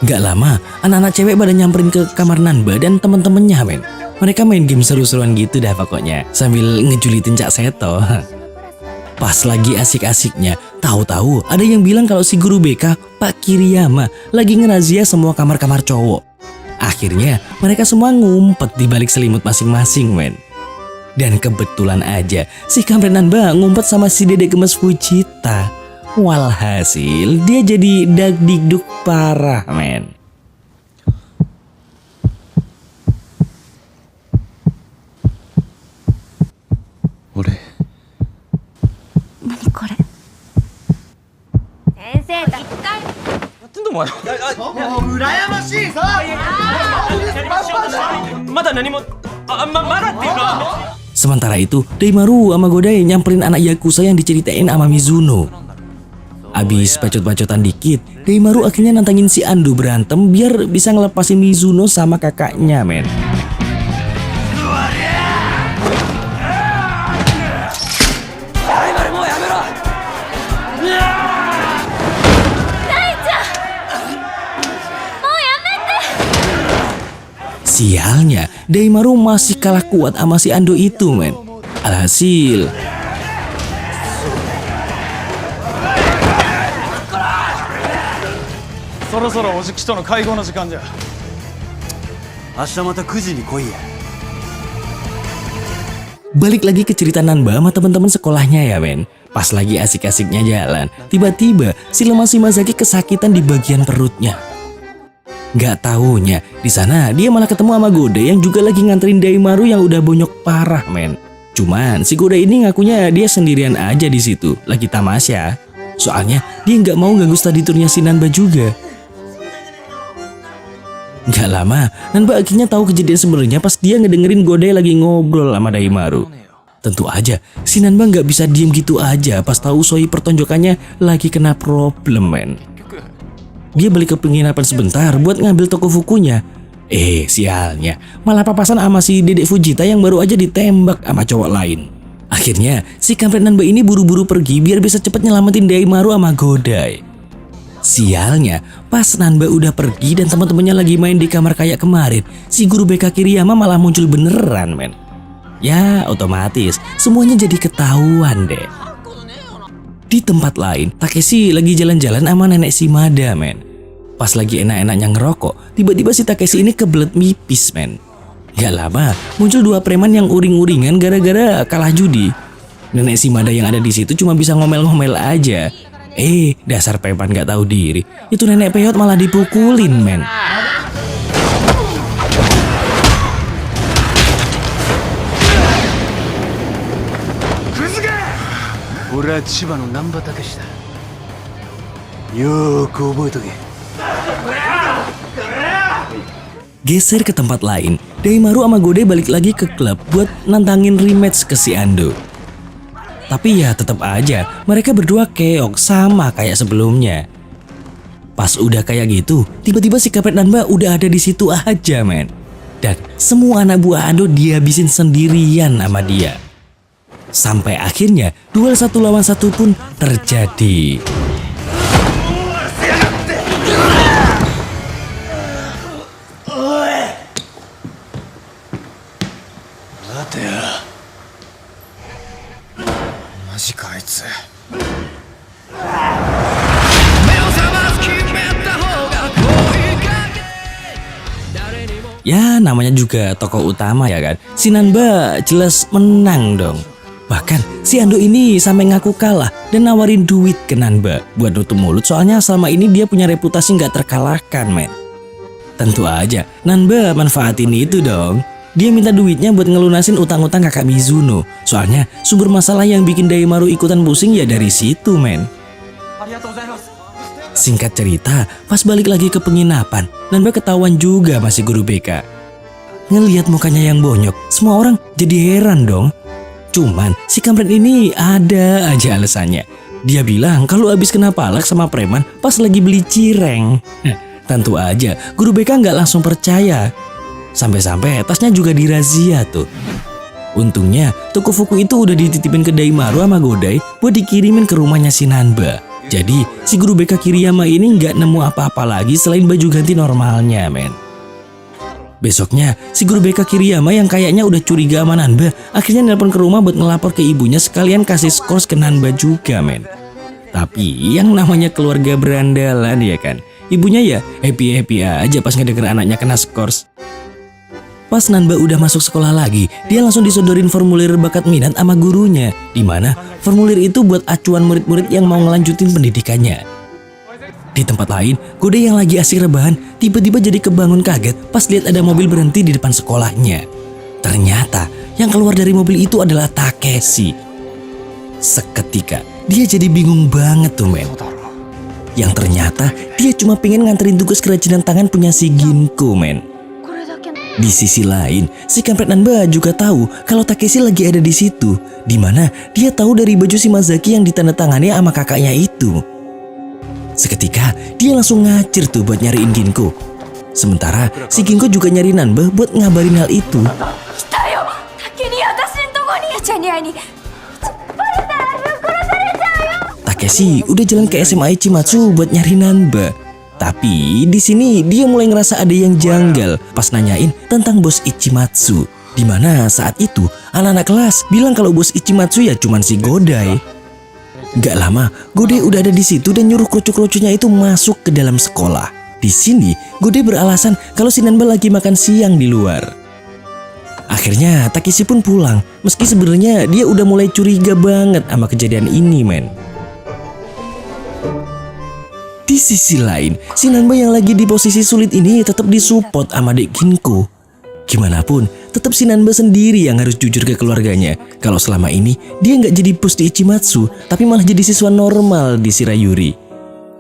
Gak lama, anak-anak cewek pada nyamperin ke kamar Nanba dan temen-temennya men. Mereka main game seru-seruan gitu dah pokoknya, sambil ngejulitin Cak Seto. Pas lagi asik-asiknya, tahu-tahu ada yang bilang kalau si guru BK, Pak Kiriyama, lagi ngerazia semua kamar-kamar cowok. Akhirnya mereka semua ngumpet di balik selimut masing-masing men. Dan kebetulan aja si kampret Nanba ngumpet sama si dedek gemes Fujita. Walhasil dia jadi dagdikduk parah men. Ore. Nani kore? Sensei, takkai. Sementara itu, Daimaru sama Godai nyamperin anak Yakuza yang diceritain sama Mizuno. Abis bacot-bacotan dikit, Daimaru akhirnya nantangin si Ando berantem biar bisa ngelepasin Mizuno sama kakaknya men. Sialnya, Daimaru masih kalah kuat sama si Ando itu men. Alhasil balik lagi ke cerita Nanba sama teman-teman sekolahnya ya men. Pas lagi asik-asiknya jalan, tiba-tiba si lemah Shimazaki kesakitan di bagian perutnya. Gak taunya di sana dia malah ketemu sama Godai yang juga lagi nganterin Daimaru yang udah bonyok parah men. Cuman si Godai ini ngakunya dia sendirian aja di situ, lagi tamasya. Soalnya dia nggak mau ganggu study tournya si Nanba juga. Gak lama, Nanba akhirnya tahu kejadian sebenarnya pas dia ngedengerin Godai lagi ngobrol sama Daimaru. Tentu aja si Nanba nggak bisa diem gitu aja pas tahu Soi pertonjokannya lagi kena problem men. Dia balik ke penginapan sebentar buat ngambil Tokofukunya. Sialnya, malah papasan sama si dedek Fujita yang baru aja ditembak sama cowok lain. Akhirnya, si kampret Nanba ini buru-buru pergi biar bisa cepet nyelamatin Daimaru sama Godai. Sialnya, pas Nanba udah pergi dan teman-temannya lagi main di kamar kayak kemarin, si guru BK Kiriyama malah muncul beneran, men. Ya, otomatis semuanya jadi ketahuan deh. Di tempat lain, Takeshi lagi jalan-jalan sama nenek Shimada, men. Pas lagi enak-enaknya ngerokok, tiba-tiba si Takeshi ini kebelet mipis, men. Gak lama, muncul dua preman yang uring-uringan gara-gara kalah judi. Nenek Shimada yang ada di situ cuma bisa ngomel-ngomel aja. Dasar preman gak tahu diri. Itu nenek peyot malah dipukulin, men. 俺は千葉の難波武史だ。よーく覚えとけ。 Geser ke tempat lain, Daimaru sama Gode balik lagi ke klub buat nantangin rematch ke si Ando. Tapi ya tetap aja, mereka berdua keok sama kayak sebelumnya. Pas udah kayak gitu, tiba-tiba si Kampret Nanba udah ada di situ aja, men. Dan semua anak buah Ando dihabisin sendirian sama dia. Sampai akhirnya duel 1 lawan 1 pun terjadi. Ya namanya juga tokoh utama ya kan. Si Nanba jelas menang dong. Bahkan si Ando ini sampai ngaku kalah dan nawarin duit ke Nanba buat nutup mulut, soalnya selama ini dia punya reputasi nggak terkalahkan, men. Tentu aja Nanba manfaatin itu dong. Dia minta duitnya buat ngelunasin utang-utang kakak Mizuno. Soalnya sumber masalah yang bikin Daimaru ikutan pusing ya dari situ, men. Singkat cerita, pas balik lagi ke penginapan, Nanba ketahuan juga masih guru BK. Ngelihat mukanya yang bonyok, semua orang jadi heran dong. Cuman si kampret ini ada aja alasannya. Dia bilang kalau abis kena palak sama preman pas lagi beli cireng. Tentu aja guru BK nggak langsung percaya. Sampai-sampai tasnya juga dirazia tuh. Untungnya toko fuku itu udah dititipin ke Daimaru sama Godai buat dikirimin ke rumahnya si Nanba. Jadi si guru BK Kiriyama ini nggak nemu apa-apa lagi selain baju ganti normalnya, men. Besoknya si guru BK Kiriyama yang kayaknya udah curiga sama Nanba akhirnya nelpon ke rumah buat ngelapor ke ibunya sekalian kasih skors ke Nanba juga, men. Tapi yang namanya keluarga berandalan ya kan, ibunya ya happy-happy aja pas ngedenger anaknya kena skors. Pas Nanba udah masuk sekolah lagi, dia langsung disodorin formulir bakat minat sama gurunya, dimana formulir itu buat acuan murid-murid yang mau ngelanjutin pendidikannya. Di tempat lain, Gode yang lagi asik rebahan tiba-tiba jadi kebangun kaget pas lihat ada mobil berhenti di depan sekolahnya. Ternyata yang keluar dari mobil itu adalah Takeshi. Seketika dia jadi bingung banget tuh, men. Yang ternyata dia cuma pengen nganterin tugas kerajinan tangan punya si Ginko, men. Di sisi lain, si kampret Nanba juga tahu kalau Takeshi lagi ada di situ, dimana dia tahu dari baju Shimazaki yang ditandatangani sama kakaknya itu. Seketika dia langsung ngacir tuh buat nyariin Ginko. Sementara si Ginko juga nyari Nanba buat ngabarin hal itu. Takeshi udah jalan ke SMA Ichimatsu buat nyari Nanba. Tapi di sini dia mulai ngerasa ada yang janggal pas nanyain tentang bos Ichimatsu. Dimana saat itu anak-anak kelas bilang kalau bos Ichimatsu ya cuman si Godai. Gak lama, Godai udah ada di situ dan nyuruh kroco-kroconya itu masuk ke dalam sekolah. Di sini Godai beralasan kalau si Nanba lagi makan siang di luar. Akhirnya Takeshi pun pulang, meski sebenarnya dia udah mulai curiga banget sama kejadian ini, men. Di sisi lain, si Nanba yang lagi di posisi sulit ini tetap disupport sama Dek Ginko. Gimana pun, tetap si Nanba sendiri yang harus jujur ke keluarganya kalau selama ini dia nggak jadi bos di Ichimatsu, tapi malah jadi siswa normal di Shirayuri.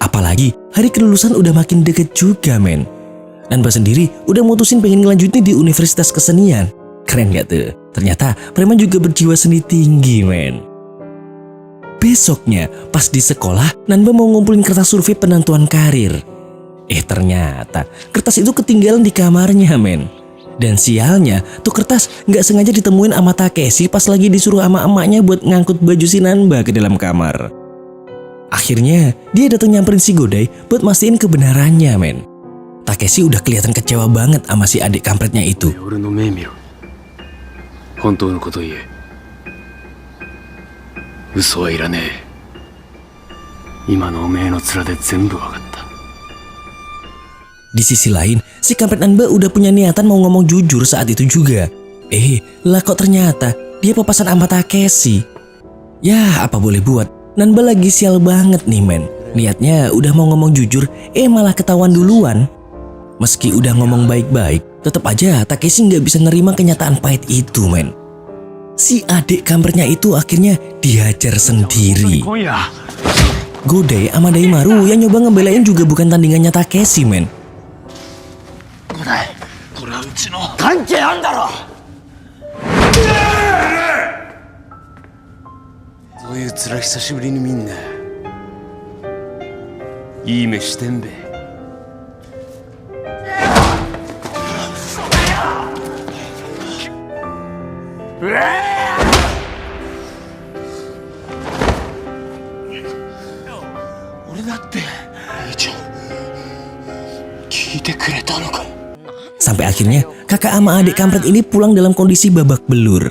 Apalagi hari kelulusan udah makin deket juga, men. Nanba sendiri udah mutusin pengen ngelanjutin di Universitas Kesenian. Keren gak tuh? Ternyata preman juga berjiwa seni tinggi, men. Besoknya, pas di sekolah, Nanba mau ngumpulin kertas survei penentuan karir. Ternyata kertas itu ketinggalan di kamarnya, men. Dan sialnya, tuh kertas nggak sengaja ditemuin sama Takeshi pas lagi disuruh sama emaknya buat ngangkut baju si Nanba ke dalam kamar. Akhirnya dia datang nyamperin si Godai buat mastiin kebenarannya, men. Takeshi udah kelihatan kecewa banget sama si adik kampretnya itu. 俺の目見ろ。本当のこと言え。嘘はいらねえ。今のおめえの面で全部わかった。 Di sisi lain, si kampret Nanba udah punya niatan mau ngomong jujur saat itu juga. Lah kok ternyata dia papasan sama Takeshi. Ya, apa boleh buat, Nanba lagi sial banget nih, men. Niatnya udah mau ngomong jujur, malah ketahuan duluan. Meski udah ngomong baik-baik, tetap aja Takeshi nggak bisa nerima kenyataan pahit itu, men. Si adik kampretnya itu akhirnya dihajar sendiri. Godai sama Daimaru yang nyoba ngebelain juga bukan tandingannya Takeshi, men. これはうちの関係あんだろ。そういう面久しぶりに見んな。いい目してんべ。俺だって兄ちゃん聞いてくれたのか。 Sampai akhirnya kakak sama adik kampret ini pulang dalam kondisi babak belur.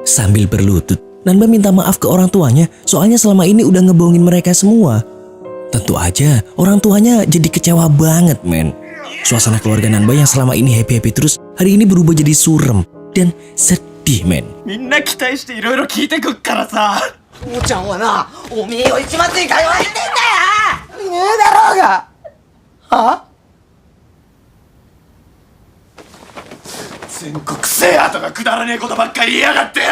Sambil berlutut, Nanba minta maaf ke orang tuanya soalnya selama ini udah ngebohongin mereka semua. Tentu aja orang tuanya jadi kecewa banget, men. Suasana keluarga Nanba yang selama ini happy-happy terus hari ini berubah jadi surem dan sedih, men. みんな期待していろいろ聞いてくっからさ。おちゃんはな、おめえを一松に通わせてんだよ。いねえだろうが。は？ 全国制覇とかくだらねえことばっかり言いやがってよ。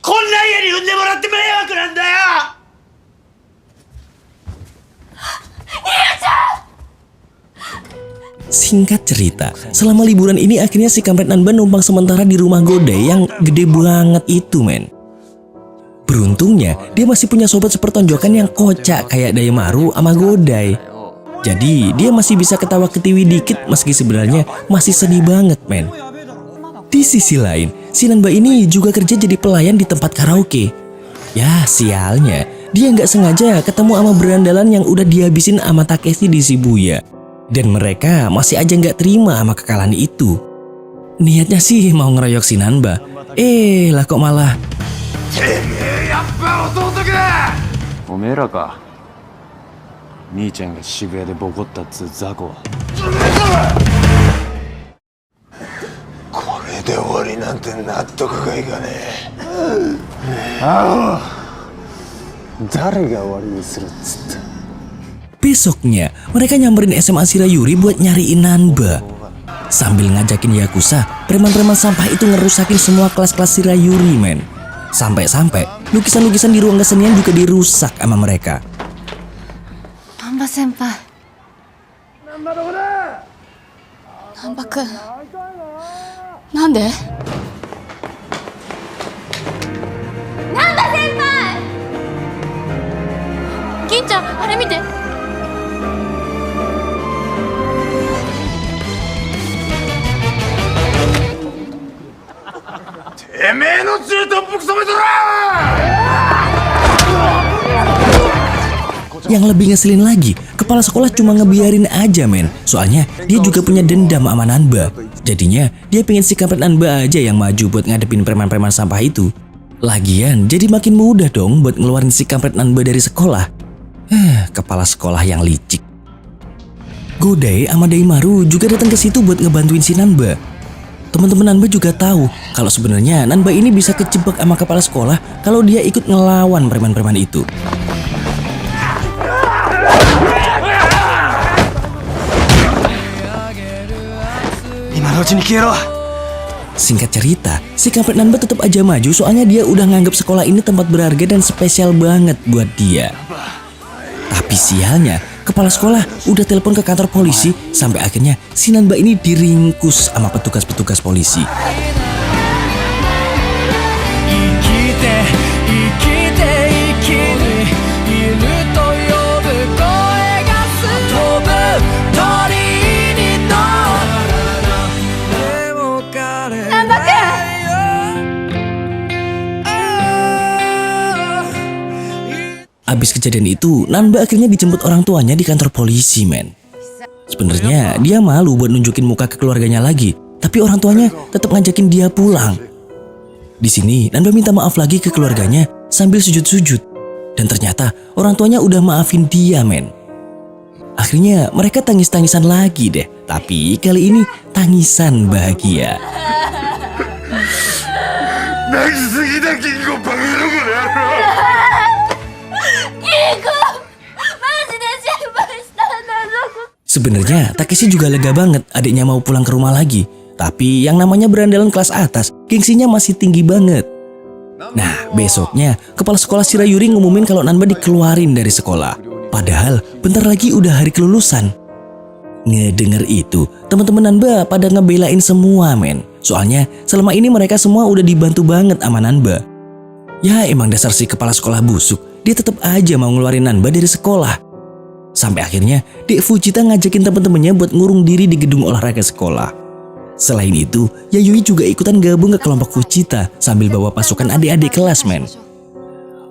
こんな家に産んでもらって迷惑なんだよ。 Singkat cerita, selama liburan ini akhirnya si kampret Nanba numpang sementara di rumah Godai yang gede banget itu, men. Beruntungnya dia masih punya sobat sepertonjokan yang kocak kayak Daimaru sama Godai. Jadi dia masih bisa ketawa ketiwi dikit meski sebenarnya masih sedih banget, men. Di sisi lain, si Nanba ini juga kerja jadi pelayan di tempat karaoke. Ya sialnya, dia nggak sengaja ketemu sama berandalan yang udah dihabisin sama Takeshi di Shibuya. Dan mereka masih aja nggak terima sama kekalahan itu. Niatnya sih mau ngeroyok si Nanba. Lah kok malah... やっぱ弟か。おめえらか。兄ちゃんが渋谷でボコったっつう雑魚は。これで終わりなんて納得がいかねえ。誰が終わりにするっつった。 Besoknya, mereka nyamperin SMA Shirayuri buat nyariin Nanba. Sambil ngajakin Yakuza, preman-preman sampah itu ngerusakin semua kelas-kelas Shirayuri, men. Sampai-sampai, lukisan-lukisan di ruang kesenian juga dirusak sama mereka. 難波先輩。難波くん。なんで？難波先輩！銀ちゃん、あれ見て。 てめえの血で特服染めとら。 Yang lebih ngeselin lagi, kepala sekolah cuma ngebiarin aja, men. Soalnya dia juga punya dendam sama Nanba. Jadinya dia pengen si kampret Nanba aja yang maju buat ngadepin preman-preman sampah itu. Lagian jadi makin mudah dong buat ngeluarin si kampret Nanba dari sekolah. Kepala sekolah yang licik. Godai sama Daimaru juga datang ke situ buat ngebantuin si Nanba. Teman-teman Nanba juga tahu kalau sebenarnya Nanba ini bisa kejebak sama kepala sekolah kalau dia ikut ngelawan preman-preman itu. Singkat cerita, si kampret Nanba tetap aja maju soalnya dia udah nganggap sekolah ini tempat berharga dan spesial banget buat dia. Tapi sialnya, kepala sekolah udah telepon ke kantor polisi sampai akhirnya si Nanba ini diringkus sama petugas-petugas polisi. Abis kejadian itu, Nanba akhirnya dijemput orang tuanya di kantor polisi, men. Sebenarnya dia malu buat nunjukin muka ke keluarganya lagi, tapi orang tuanya tetap ngajakin dia pulang. Di sini, Nanba minta maaf lagi ke keluarganya sambil sujud-sujud. Dan ternyata orang tuanya udah maafin dia, men. Akhirnya mereka tangis-tangisan lagi deh, tapi kali ini tangisan bahagia. Sebenarnya Takeshi juga lega banget adiknya mau pulang ke rumah lagi. Tapi yang namanya berandalan kelas atas, gengsinya masih tinggi banget. Nah, besoknya kepala sekolah Shirayuri ngumumin kalau Nanba dikeluarin dari sekolah. Padahal bentar lagi udah hari kelulusan. Ngedenger itu, teman-teman Nanba pada ngebelain semua, men. Soalnya selama ini mereka semua udah dibantu banget sama Nanba. Ya emang dasar si kepala sekolah busuk, dia tetap aja mau ngeluarin Nanba dari sekolah. Sampai akhirnya Dek Fujita ngajakin teman-temannya buat ngurung diri di gedung olahraga sekolah. Selain itu, Yayoi juga ikutan gabung ke kelompok Fujita sambil bawa pasukan adik-adik kelas, men.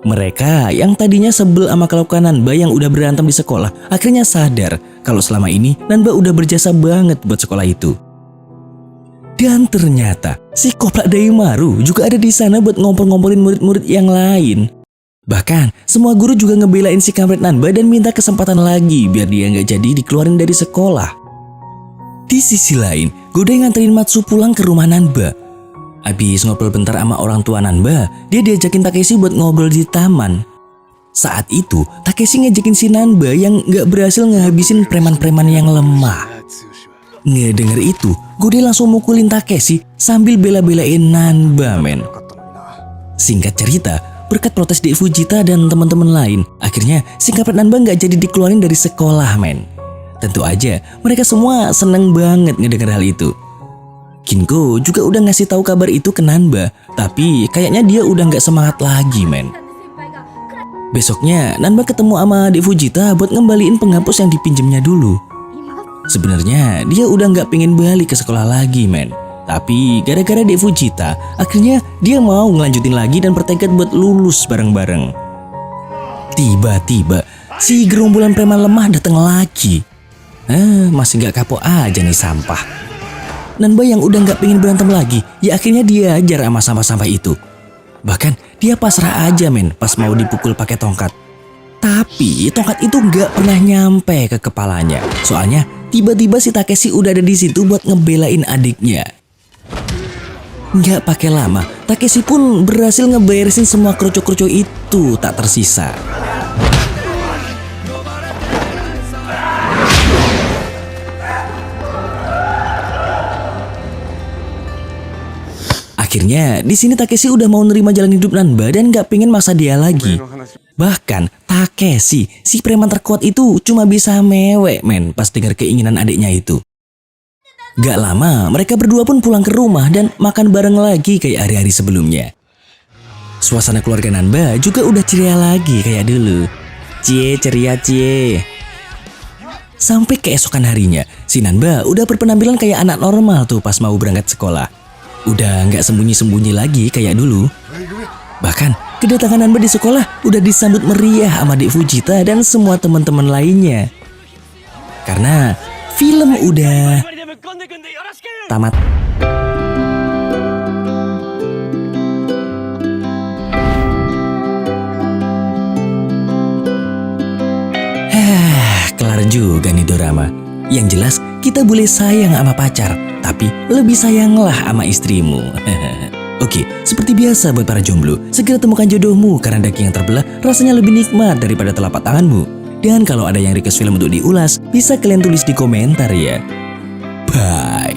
Mereka yang tadinya sebel sama kelakuan Nanba yang udah berantem di sekolah, akhirnya sadar kalau selama ini Nanba udah berjasa banget buat sekolah itu. Dan ternyata si Koplak Daimaru juga ada di sana buat ngompol-ngompolin murid-murid yang lain. Bahkan semua guru juga ngebelain si kampret Nanba dan minta kesempatan lagi biar dia nggak jadi dikeluarin dari sekolah. Di sisi lain, Godai nganterin Matsu pulang ke rumah Nanba. Abis ngobrol bentar sama orang tua Nanba, dia diajakin Takeshi buat ngobrol di taman. Saat itu, Takeshi ngejakin si Nanba yang nggak berhasil ngehabisin preman-preman yang lemah. Ngedenger itu, Godai langsung mukulin Takeshi sambil bela-belain Nanba, men. Singkat cerita, berkat protes Dek Fujita dan teman-teman lain, akhirnya si kampret Nanba nggak jadi dikeluarin dari sekolah, men. Tentu aja, mereka semua seneng banget ngedenger hal itu. Kinko juga udah ngasih tahu kabar itu ke Nanba, tapi kayaknya dia udah nggak semangat lagi, men. Besoknya, Nanba ketemu sama Dek Fujita buat ngembaliin penghapus yang dipinjemnya dulu. Sebenarnya dia udah nggak pengen balik ke sekolah lagi, men. Tapi gara-gara Dek Fujita, akhirnya dia mau ngelanjutin lagi dan bertekad buat lulus bareng-bareng. Tiba-tiba, si gerombolan preman lemah datang lagi. Masih nggak kapok aja nih sampah. Nanba yang udah nggak pengen berantem lagi, ya akhirnya dia ajar sama sampah-sampah itu. Bahkan dia pasrah aja, men, pas mau dipukul pakai tongkat. Tapi tongkat itu nggak pernah nyampe ke kepalanya. Soalnya tiba-tiba si Takeshi udah ada di situ buat ngebelain adiknya. Nggak pakai lama, Takeshi pun berhasil ngeberesin semua kroco-kroco itu tak tersisa. Akhirnya di sini Takeshi udah mau nerima jalan hidup Nanba dan nggak pengen maksa dia lagi. Bahkan Takeshi, si preman terkuat itu cuma bisa mewek, men, pas dengar keinginan adiknya itu. Gak lama mereka berdua pun pulang ke rumah dan makan bareng lagi kayak hari-hari sebelumnya. Suasana keluarga Nanba juga udah ceria lagi kayak dulu. Cie, ceria cie. Sampai keesokan harinya, si Nanba udah berpenampilan kayak anak normal tuh pas mau berangkat sekolah. Udah nggak sembunyi-sembunyi lagi kayak dulu. Bahkan kedatangan Nanba di sekolah udah disambut meriah sama Dek Fujita dan semua teman-teman lainnya. Karena film udah tamat. Kelar juga nih dorama. Yang jelas kita boleh sayang sama pacar, tapi lebih sayanglah sama istrimu. Oke, seperti biasa buat para jomblo, segera temukan jodohmu karena daging yang terbelah rasanya lebih nikmat daripada telapak tanganmu. Dan kalau ada yang request film untuk diulas, bisa kalian tulis di komentar ya. Bye.